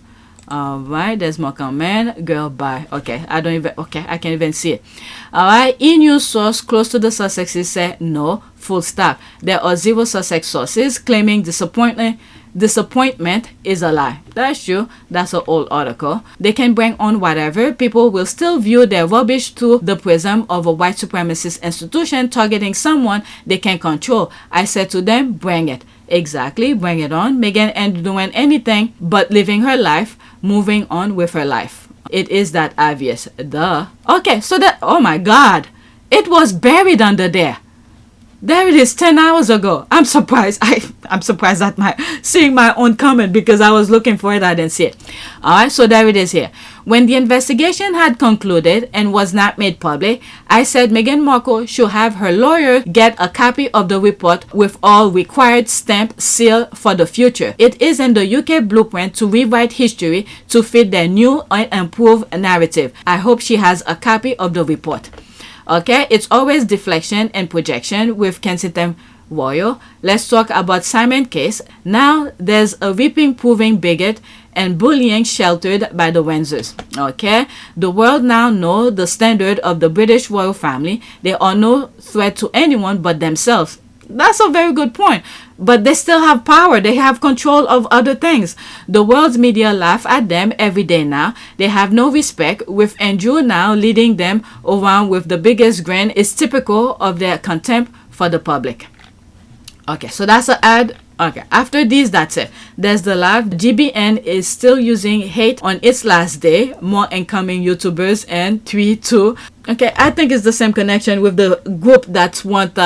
Alright, there's more comment. Girl, bye. Okay, I can't even see it. Alright, E-News source close to the Sussexes said no, full stop. There are 0 Sussex sources claiming disappointment is a lie. That's true. That's an old article. They can bring on whatever. People will still view their rubbish through the prism of a white supremacist institution targeting someone they can control. I said to them, bring it. Exactly, bring it on. Meghan ain't doing anything but living her life, moving on with her life. It is that obvious. Duh. Okay, so that, oh my God, it was buried under there. There it is, 10 hours ago. I'm surprised. I'm surprised at seeing my own comment because I was looking for it. I didn't see it. Alright, so there it is here. When the investigation had concluded and was not made public, I said Meghan Markle should have her lawyer get a copy of the report with all required stamp seal for the future. It is in the UK blueprint to rewrite history to fit their new and improved narrative. I hope she has a copy of the report. Okay, it's always deflection and projection with Kensington Royal. Let's talk about Simon case. Now there's a reaping proving bigot and bullying sheltered by the Windsors. Okay, the world now know the standard of the British royal family. They are no threat to anyone but themselves. That's a very good point. But they still have power. They have control of other things. The world's media laugh at them every day now. They have no respect. With Andrew now leading them around with the biggest grin is typical of their contempt for the public. Okay, so that's an ad. Okay, after this, that's it. There's the live. GBN is still using hate on its last day. More incoming YouTubers and tweet too. Okay, I think it's the same connection with the group that want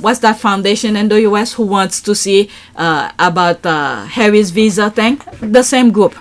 what's that foundation in the US who wants to see about Harry's visa thing. The same group.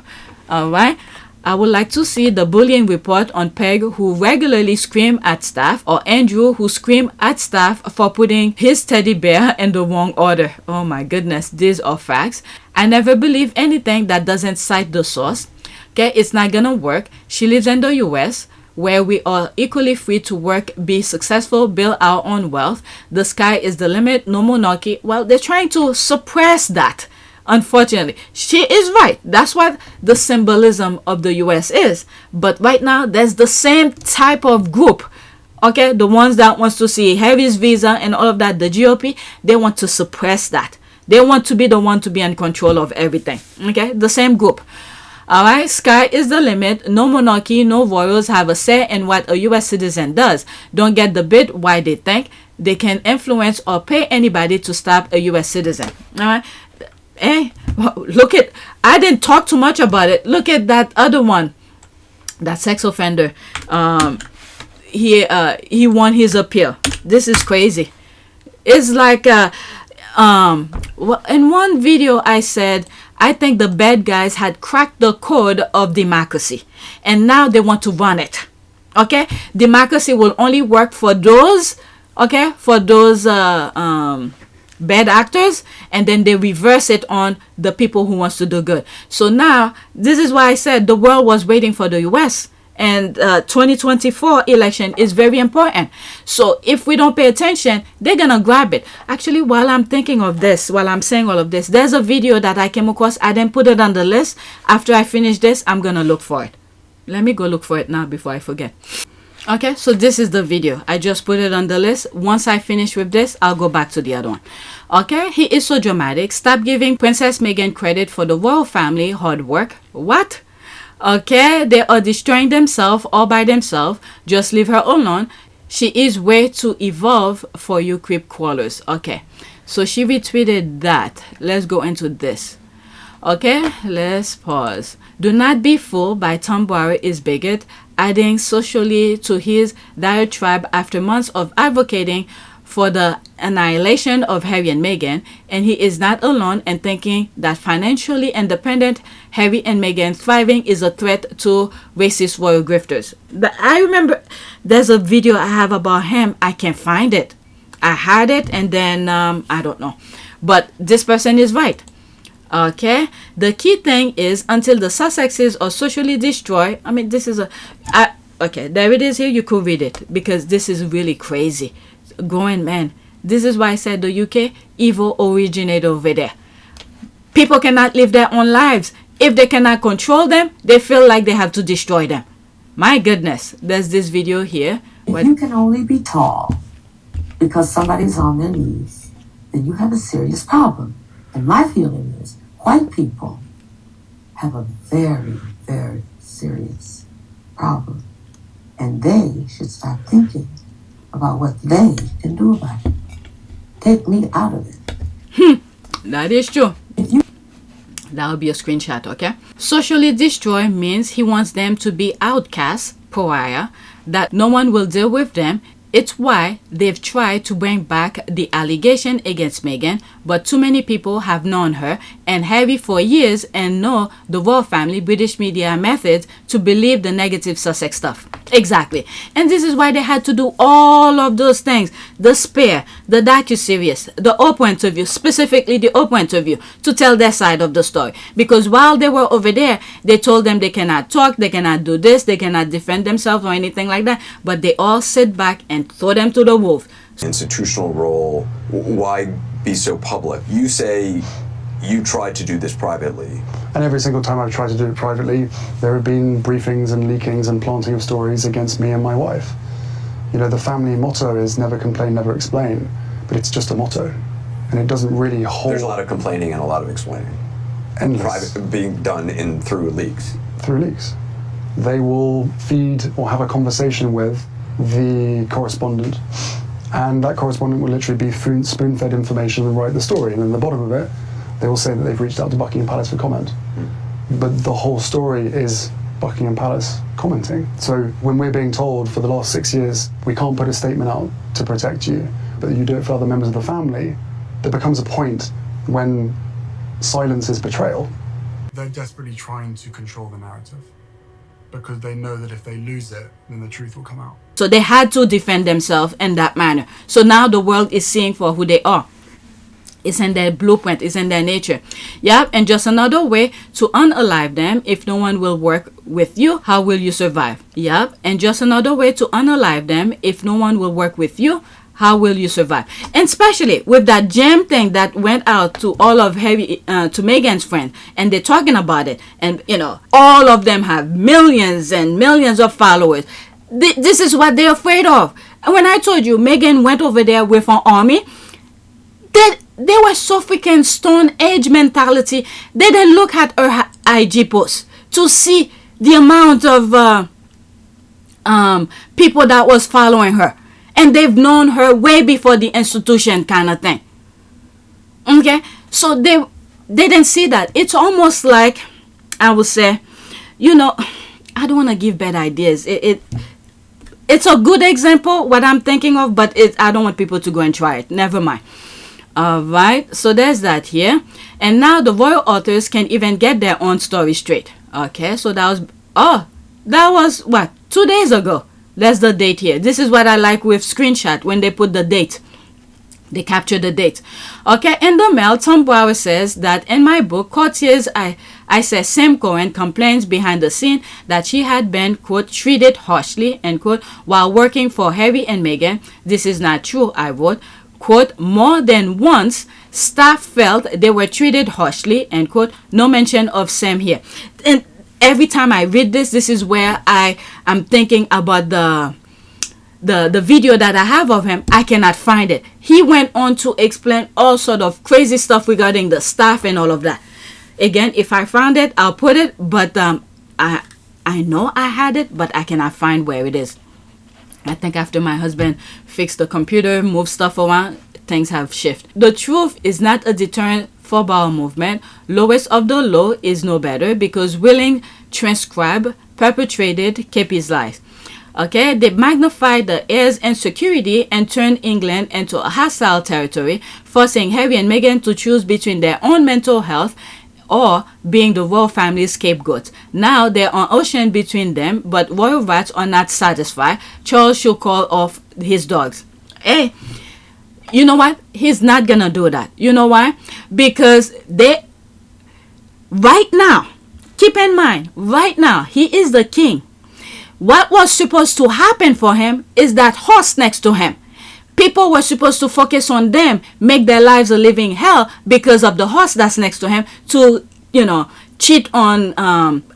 All right. I would like to see the bullying report on Peg who regularly scream at staff, or Andrew who scream at staff for putting his teddy bear in the wrong order. Oh my goodness, these are facts. I never believe anything that doesn't cite the source. Okay, it's not gonna work. She lives in the US where we are equally free to work, be successful, build our own wealth. The sky is the limit, no monarchy. Well, they're trying to suppress that. Unfortunately, she is right. That's what the symbolism of the US is. But right now, there's the same type of group Okay, the ones that wants to see Harry's visa and all of that, the GOP, they want to suppress that. They want to be the one to be in control of everything. Okay, the same group. All right, sky is the limit. No monarchy, no royals have a say in what a U.S. citizen does. Don't get the bit why they think they can influence or pay anybody to stop a U.S. citizen. All right. Hey, look at, I didn't talk too much about it. Look at that other one, that sex offender. He won his appeal. This is crazy. It's like in one video I said I think the bad guys had cracked the code of democracy, and now they want to run it. Okay, democracy will only work for those, okay, for those bad actors, and then they reverse it on the people who wants to do good. So now this is why I said the world was waiting for the US, and 2024 election is very important. So if we don't pay attention, they're gonna grab it. Actually, while I'm thinking of this, while I'm saying all of this, there's a video that I came across. I didn't put it on the list. After I finish this, I'm gonna look for it. Let me go look for it now before I forget. Okay, so this is the video. I just put it on the list. Once I finish with this, I'll go back to the other one. Okay, he is so dramatic. Stop giving Princess Meghan credit for the royal family hard work. What? Okay, they are destroying themselves all by themselves. Just leave her alone. She is way too evolved for you creep crawlers. Okay, so she retweeted that. Let's go into this. Okay, let's pause. Do not be fooled by Tom Bower is bigot, adding socially to his diatribe after months of advocating for the annihilation of Harry and Meghan, and he is not alone in thinking that financially independent Harry and Meghan thriving is a threat to racist royal grifters. I remember there's a video I have about him. I can't find it. I had it and then I don't know. But this person is right. Okay, the key thing is until the Sussexes are socially destroyed. I mean, this is okay, there it is here. You could read it because this is really crazy. Growing man. This is why I said the UK evil originated over there. People cannot live their own lives. If they cannot control them, they feel like they have to destroy them. My goodness, there's this video here. If you can only be tall because somebody's on their knees, then you have a serious problem. And my feeling is white people have a very, very serious problem. And they should start thinking about what they can do about it. Take me out of it. That is true. That will be a screenshot, okay? Socially destroy means he wants them to be outcasts, pariah, that no one will deal with them. It's why they've tried to bring back the allegation against Meghan, but too many people have known her and Harry for years and know the royal family British media methods to believe the negative Sussex stuff. Exactly. And this is why they had to do all of those things. The Spare, the docuseries, the Oprah interview, specifically the Oprah interview, to tell their side of the story. Because while they were over there, they told them they cannot talk, they cannot do this, they cannot defend themselves or anything like that. But they all sit back and throw them to the wolves. Institutional role, why be so public? You say you tried to do this privately. And every single time I've tried to do it privately, there have been briefings and leakings and planting of stories against me and my wife. You know, the family motto is never complain, never explain, but it's just a motto. And it doesn't really hold... There's a lot of complaining and a lot of explaining. Endless. Private, being done through leaks. Through leaks. They will feed or have a conversation with the correspondent, and that correspondent will literally be spoon-fed information and write the story, and in the bottom of it they will say that they've reached out to Buckingham Palace for comment. But the whole story is Buckingham Palace commenting. So when we're being told for the last 6 years we can't put a statement out to protect you, but you do it for other members of the family, there becomes a point when silence is betrayal. They're desperately trying to control the narrative, because they know that if they lose it, then the truth will come out. So they had to defend themselves in that manner. So now the world is seeing for who they are. It's in their blueprint, it's in their nature. Yep, and just another way to unalive them. If no one will work with you, how will you survive? Yep, and just another way to unalive them. If no one will work with you, how will you survive? And especially with that gem thing that went out to all of Harry, to Meghan's friends, and they're talking about it, and you know, all of them have millions and millions of followers. This is what they're afraid of. When I told you Meghan went over there with an army, they were so freaking stone age mentality. They didn't look at her IG post to see the amount of people that was following her, and they've known her way before the institution kind of thing. Okay, so they didn't see that. It's almost like, I would say, you know, I don't want to give bad ideas. It's a good example what I'm thinking of, but I don't want people to go and try it. Never mind. All right, so there's that here. And now the royal authors can even get their own story straight. Okay, so that was what, 2 days ago. That's the date here. This is what I like with screenshot, when they put the date. They capture the date. Okay, in the mail, Tom Bowel says that in my book, courtiers, I say Sam Cohen complains behind the scene that she had been, quote, treated harshly, end quote, while working for Harry and Meghan. This is not true, I wrote. Quote, more than once, staff felt they were treated harshly, end quote. No mention of Sam here. And every time I read this is where I am thinking about the video that I have of him. I cannot find it. He went on to explain all sort of crazy stuff regarding the staff and all of that. Again, if I found it, I'll put it, but I know I had it, but I cannot find where it is. I think after my husband fixed the computer, moved stuff around, things have shifted. The truth is not a deterrent for Bowel movement. Lowest of the low is no better because willing transcribe perpetrated KP's lies. Okay, they magnified the heirs' insecurity and turned England into a hostile territory, forcing Harry and Meghan to choose between their own mental health or being the royal family's scapegoats. Now they're on ocean between them, but royal rats are not satisfied. Charles should call off his dogs. Hey, you know what? He's not gonna do that. You know why? Because right now, keep in mind, right now, he is the king. What was supposed to happen for him is that horse next to him. People were supposed to focus on them, make their lives a living hell because of the horse that's next to him to, you know, cheat on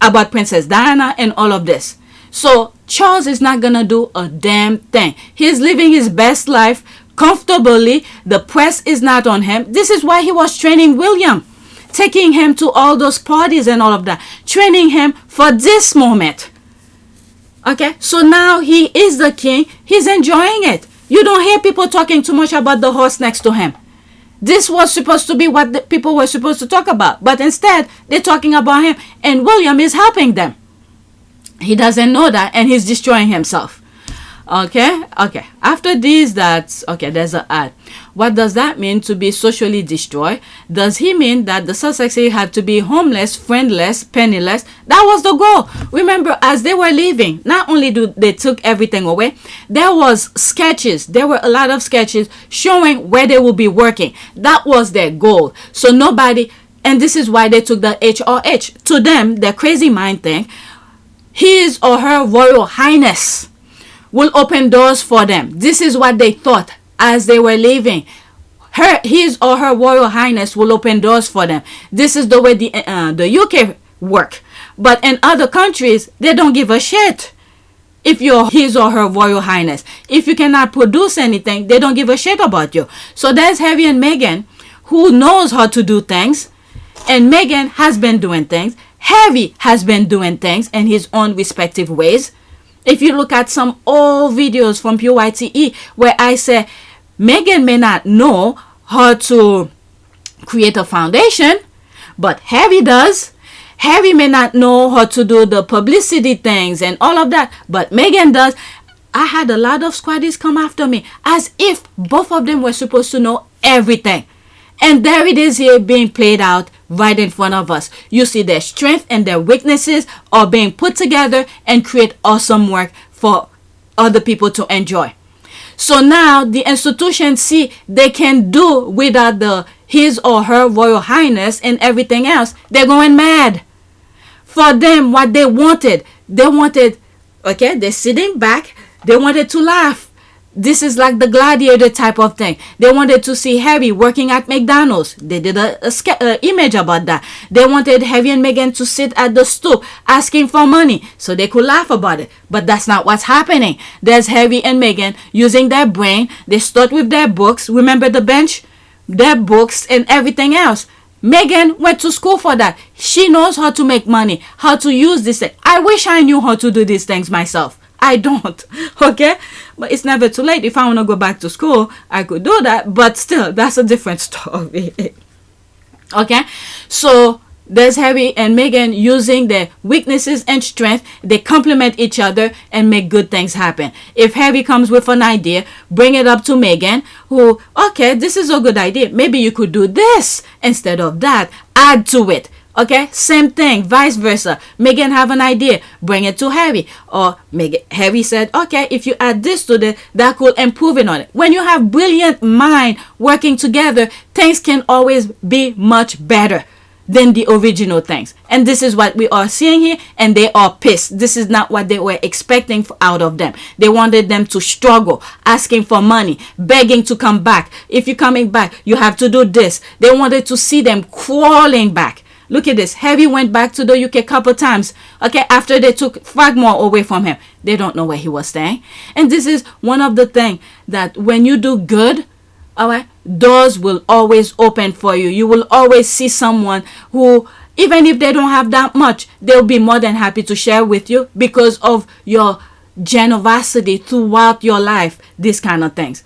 about Princess Diana and all of this. So Charles is not gonna do a damn thing. He's living his best life comfortably. The press is not on him. This is why he was training William, taking him to all those parties and all of that, training him for this moment. Okay, so now he is the king. He's enjoying it. You don't hear people talking too much about the horse next to him. This was supposed to be what the people were supposed to talk about. But instead, they're talking about him. And William is helping them. He doesn't know that. And he's destroying himself. Okay. After this, there's an ad. What does that mean to be socially destroyed? Does he mean that the Sussexes have to be homeless, friendless, penniless? That was the goal. Remember, as they were leaving, not only do they took everything away, there were a lot of sketches showing where they will be working. That was their goal. So nobody, and this is why they took the HRH. To them, their crazy mind think, his or her Royal Highness will open doors for them. This is what they thought as they were leaving. His or her Royal Highness will open doors for them. This is the way the UK work. But in other countries, they don't give a shit if you're his or her Royal Highness. If you cannot produce anything, they don't give a shit about you. So there's Harry and Meghan, who knows how to do things. And Meghan has been doing things. Harry has been doing things in his own respective ways. If you look at some old videos from PYTE where I say Meghan may not know how to create a foundation, but Harry does. Harry may not know how to do the publicity things and all of that, but Meghan does. I had a lot of squaddies come after me as if both of them were supposed to know everything. And there it is here being played out right in front of us. You see their strength and their weaknesses are being put together and create awesome work for other people to enjoy. So now the institutions see they can do without his or her Royal Highness and everything else. They're going mad. For them, what they wanted, okay, they're sitting back. They wanted to laugh. This is like the gladiator type of thing. They wanted to see Harry working at McDonald's. They did a image about that. They wanted Harry and Meghan to sit at the stoop asking for money so they could laugh about it. But that's not what's happening. There's Harry and Meghan using their brain. They start with their books. Remember the bench? Their books and everything else. Meghan went to school for that. She knows how to make money, how to use this thing. I wish I knew how to do these things myself. I don't, okay? But it's never too late. If I want to go back to school, I could do that. But still, that's a different story. Okay? So, there's Harry and Meghan using their weaknesses and strength. They complement each other and make good things happen. If Harry comes with an idea, bring it up to Meghan, who, okay, this is a good idea. Maybe you could do this instead of that. Add to it. Okay, same thing, vice versa. Meghan have an idea, bring it to Harry. Or Harry said, okay, if you add this to this, that could improve it on it. When you have brilliant mind working together, things can always be much better than the original things. And this is what we are seeing here, and they are pissed. This is not what they were expecting out of them. They wanted them to struggle, asking for money, begging to come back. If you're coming back, you have to do this. They wanted to see them crawling back. Look at this. Harry went back to the UK a couple times. Okay, after they took Fragmore away from him. They don't know where he was staying. And this is one of the things that when you do good, alright, doors will always open for you. You will always see someone who, even if they don't have that much, they'll be more than happy to share with you because of your generosity throughout your life. These kind of things.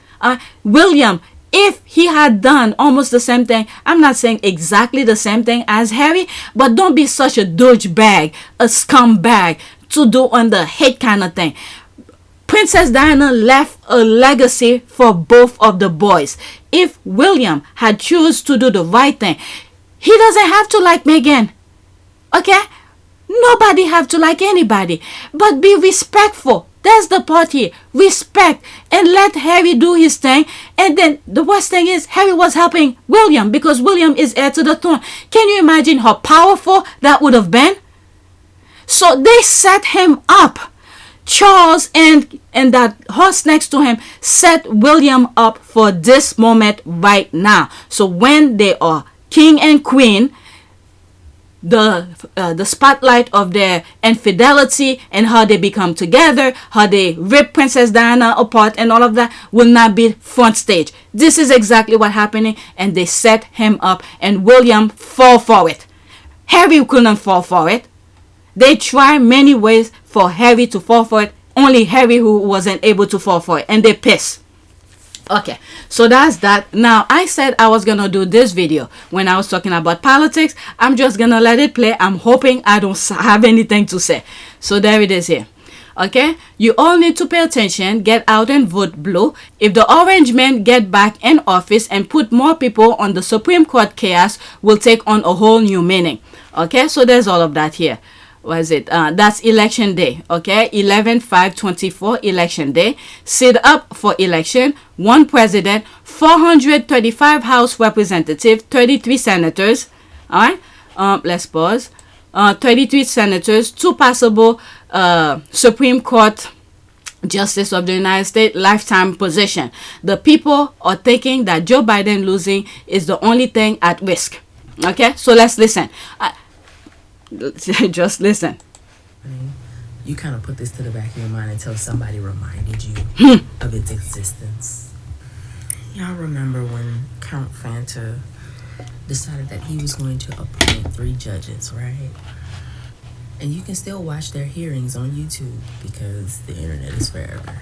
William, if he had done almost the same thing, I'm not saying exactly the same thing as Harry, but don't be such a douchebag, a scumbag to do on the hate kind of thing. Princess Diana left a legacy for both of the boys. If William had choose to do the right thing, he doesn't have to like Meghan. Okay? Nobody have to like anybody, but be respectful. That's the part here. Respect and let Harry do his thing. And then the worst thing is Harry was helping William because William is heir to the throne. Can you imagine how powerful that would have been? So they set him up. Charles and that horse next to him set William up for this moment right now. So when they are king and queen, the spotlight of their infidelity and how they become together, how they rip Princess Diana apart and all of that will not be front stage. This is exactly what happening, and they set him up and William fall for it. Harry couldn't fall for it. They try many ways for Harry to fall for it. Only Harry who wasn't able to fall for it, and they pissed. Okay, so that's that. Now, I said I was gonna do this video when I was talking about politics. I'm just gonna let it play. I'm hoping I don't have anything to say. So there it is here. Okay, you all need to pay attention. Get out and vote blue. If the orange men get back in office and put more people on the Supreme Court, chaos will take on a whole new meaning. Okay, so there's all of that here. What is it? That's election day. Okay, 11/5/24 election day. Sit up for election. 1 president, 435 House representatives, 33 senators. All right. Let's pause. 33 senators, 2 possible Supreme Court Justice of the United States lifetime position. The people are thinking that Joe Biden losing is the only thing at risk. Okay, so let's listen. Just listen. You kind of put this to the back of your mind until somebody reminded you of its existence. Y'all remember when Count Fanta decided that he was going to appoint 3 judges, right? And you can still watch their hearings on YouTube because the internet is forever.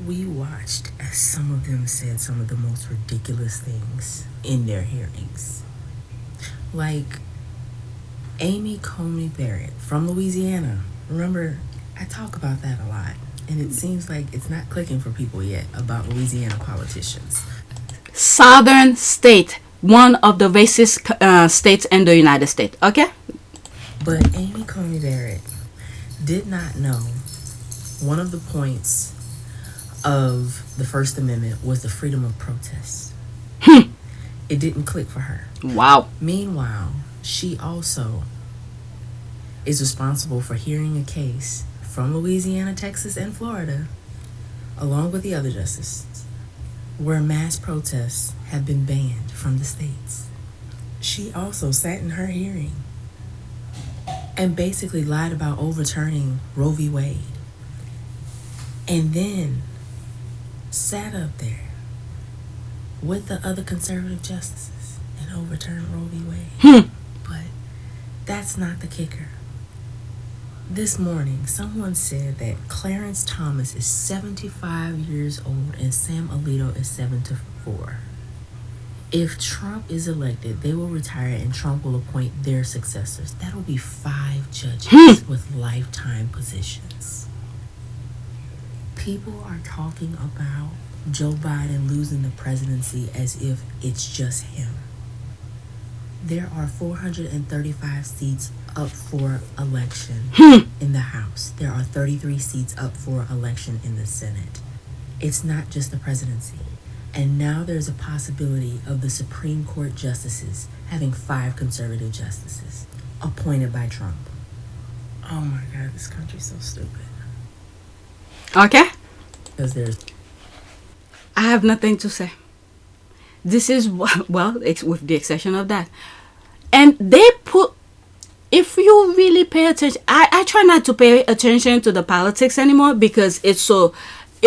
We watched as some of them said some of the most ridiculous things in their hearings. Like Amy Coney Barrett from Louisiana. Remember, I talk about that a lot. And it seems like it's not clicking for people yet about Louisiana politicians. Southern state, one of the racist states in the United States. Okay? But Amy Coney Barrett did not know one of the points of the First Amendment was the freedom of protest. It didn't click for her. Wow. Meanwhile, she also is responsible for hearing a case from Louisiana, Texas, and Florida along with the other justices, where mass protests have been banned from the states. She also sat in her hearing and basically lied about overturning Roe v. Wade. And then sat up there with the other conservative justices and overturned Roe v. Wade. But that's not the kicker. This morning, someone said that Clarence Thomas is 75 years old and Sam Alito is 74. If Trump is elected, they will retire and Trump will appoint their successors. That'll be 5 judges with lifetime positions. People are talking about Joe Biden losing the presidency as if it's just him. There are 435 seats up for election in the House. There are 33 seats up for election in the Senate. It's not just the presidency. And now there's a possibility of the Supreme Court justices having 5 conservative justices appointed by Trump. Oh my God, this country's so stupid. Okay? Because there's... I have nothing to say. This is, well, with the exception of that. And they put, if you really pay attention, I try not to pay attention to the politics anymore because it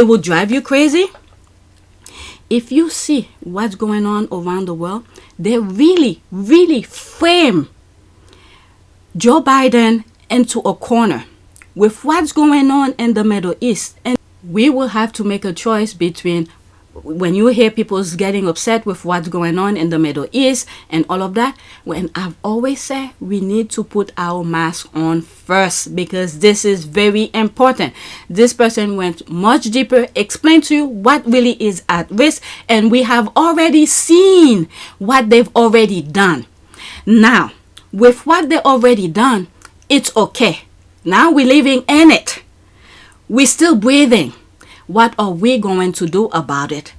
will drive you crazy. If you see what's going on around the world, they really, really frame Joe Biden into a corner with what's going on in the Middle East. And we will have to make a choice between, when you hear people getting upset with what's going on in the Middle East and all of that, when I've always said we need to put our mask on first because this is very important. This person went much deeper, explained to you what really is at risk, and we have already seen what they've already done. Now, with what they already done, it's okay. Now we're living in it. We're still breathing. What are we going to do about it?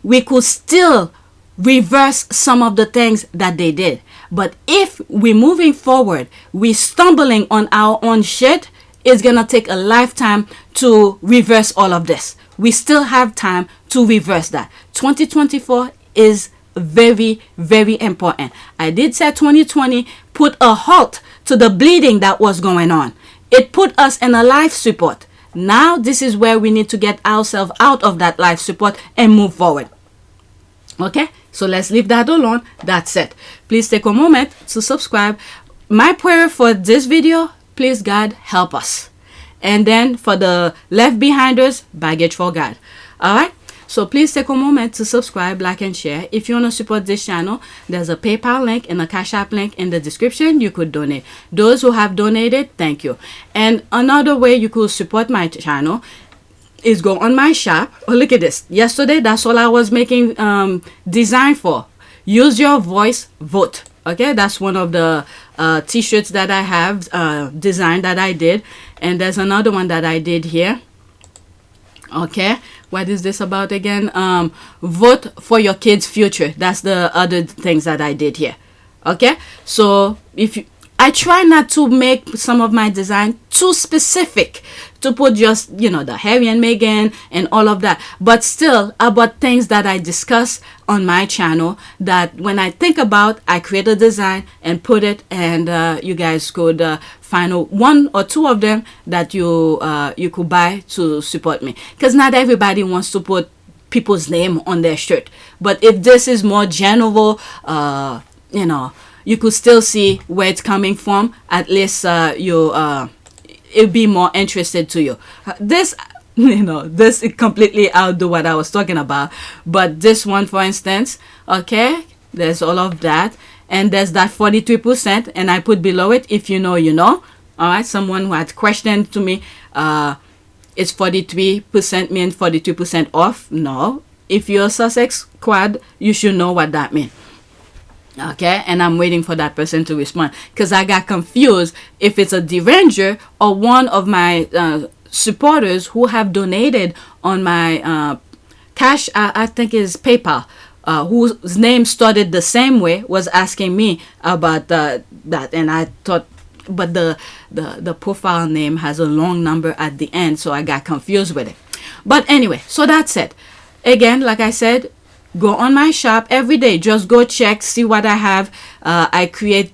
We could still reverse some of the things that they did. But if we're moving forward, we're stumbling on our own shit, it's going to take a lifetime to reverse all of this. We still have time to reverse that. 2024 is very, very important. I did say 2020 put a halt to the bleeding that was going on. It put us in a life support. Now this is where we need to get ourselves out of that life support and move forward. Okay, so let's leave that alone. That's it. Please take a moment to subscribe. My prayer for this video, please God help us. And then for the left behinders, baggage for God. All right, so please take a moment to subscribe, like, and share. If you want to support this channel, there's a PayPal link and a Cash App link in the description. You could donate. Those who have donated, thank you. And another way you could support my channel is go on my shop. Oh, look at this. Yesterday, that's all I was making design for. Use your voice, vote. Okay, that's one of the t-shirts that I have design that I did. And there's another one that I did here. Okay, what is this about again? Vote for your kids' future. That's the other things that I did here. Okay, so if you, I try not to make some of my design too specific to put just, you know, the Harry and Meghan and all of that, but still about things that I discuss on my channel that when I think about, I create a design and put it, and you guys could find 1 or 2 of them that you could buy to support me, because not everybody wants to put people's name on their shirt. But if this is more general, you know, you could still see where it's coming from. At least it'll be more interested to you. This, you know, this completely outdo what I was talking about. But this one, for instance, okay, there's all of that. And there's that 43%. And I put below it, if you know, you know. All right, someone who had questioned to me, it's 43% mean 42% off? No. If you're a Sussex quad, you should know what that means. Okay, and I'm waiting for that person to respond, because I got confused if it's a deranger or one of my supporters who have donated on my cash, I think is PayPal, whose name started the same way, was asking me about that, and I thought, but the profile name has a long number at the end, so I got confused with it. But anyway, so that's it. Again, like I said, go on my shop every day. Just go check, see what I have. I create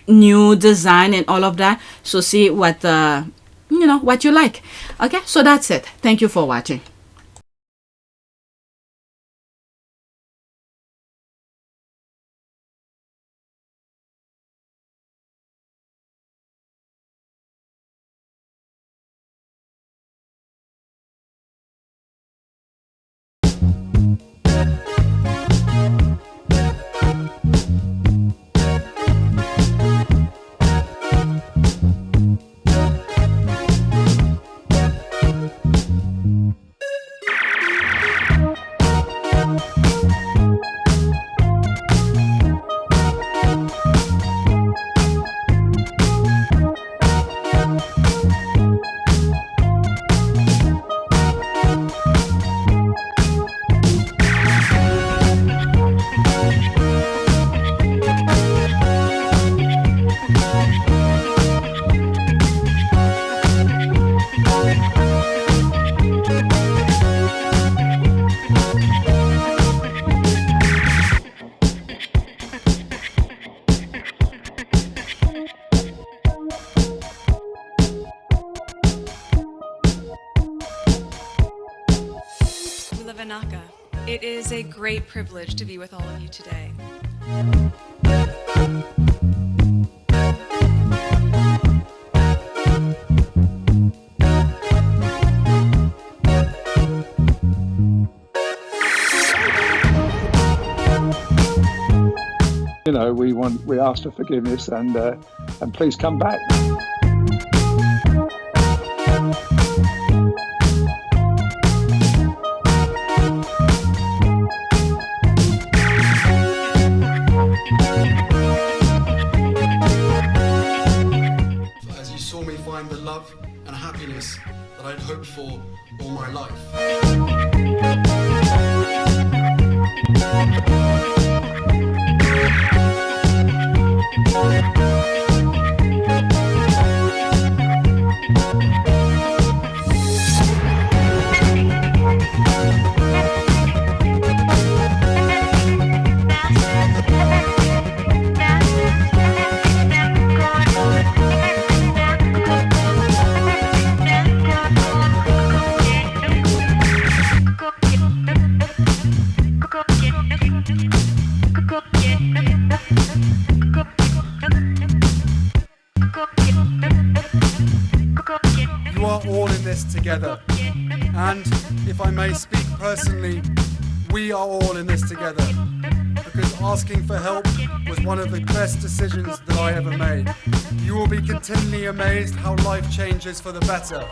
new design and all of that. So see what what you like. Okay, so that's it. Thank you for watching. It is a great privilege to be with all of you today. You know, we ask for forgiveness and please come back. As you saw me find the love and happiness that I'd hoped for all my life. You are all in this together, and if I may speak personally, we are all in this together, because asking for help was one of the best decisions that I ever made. You will be continually amazed how life changes for the better.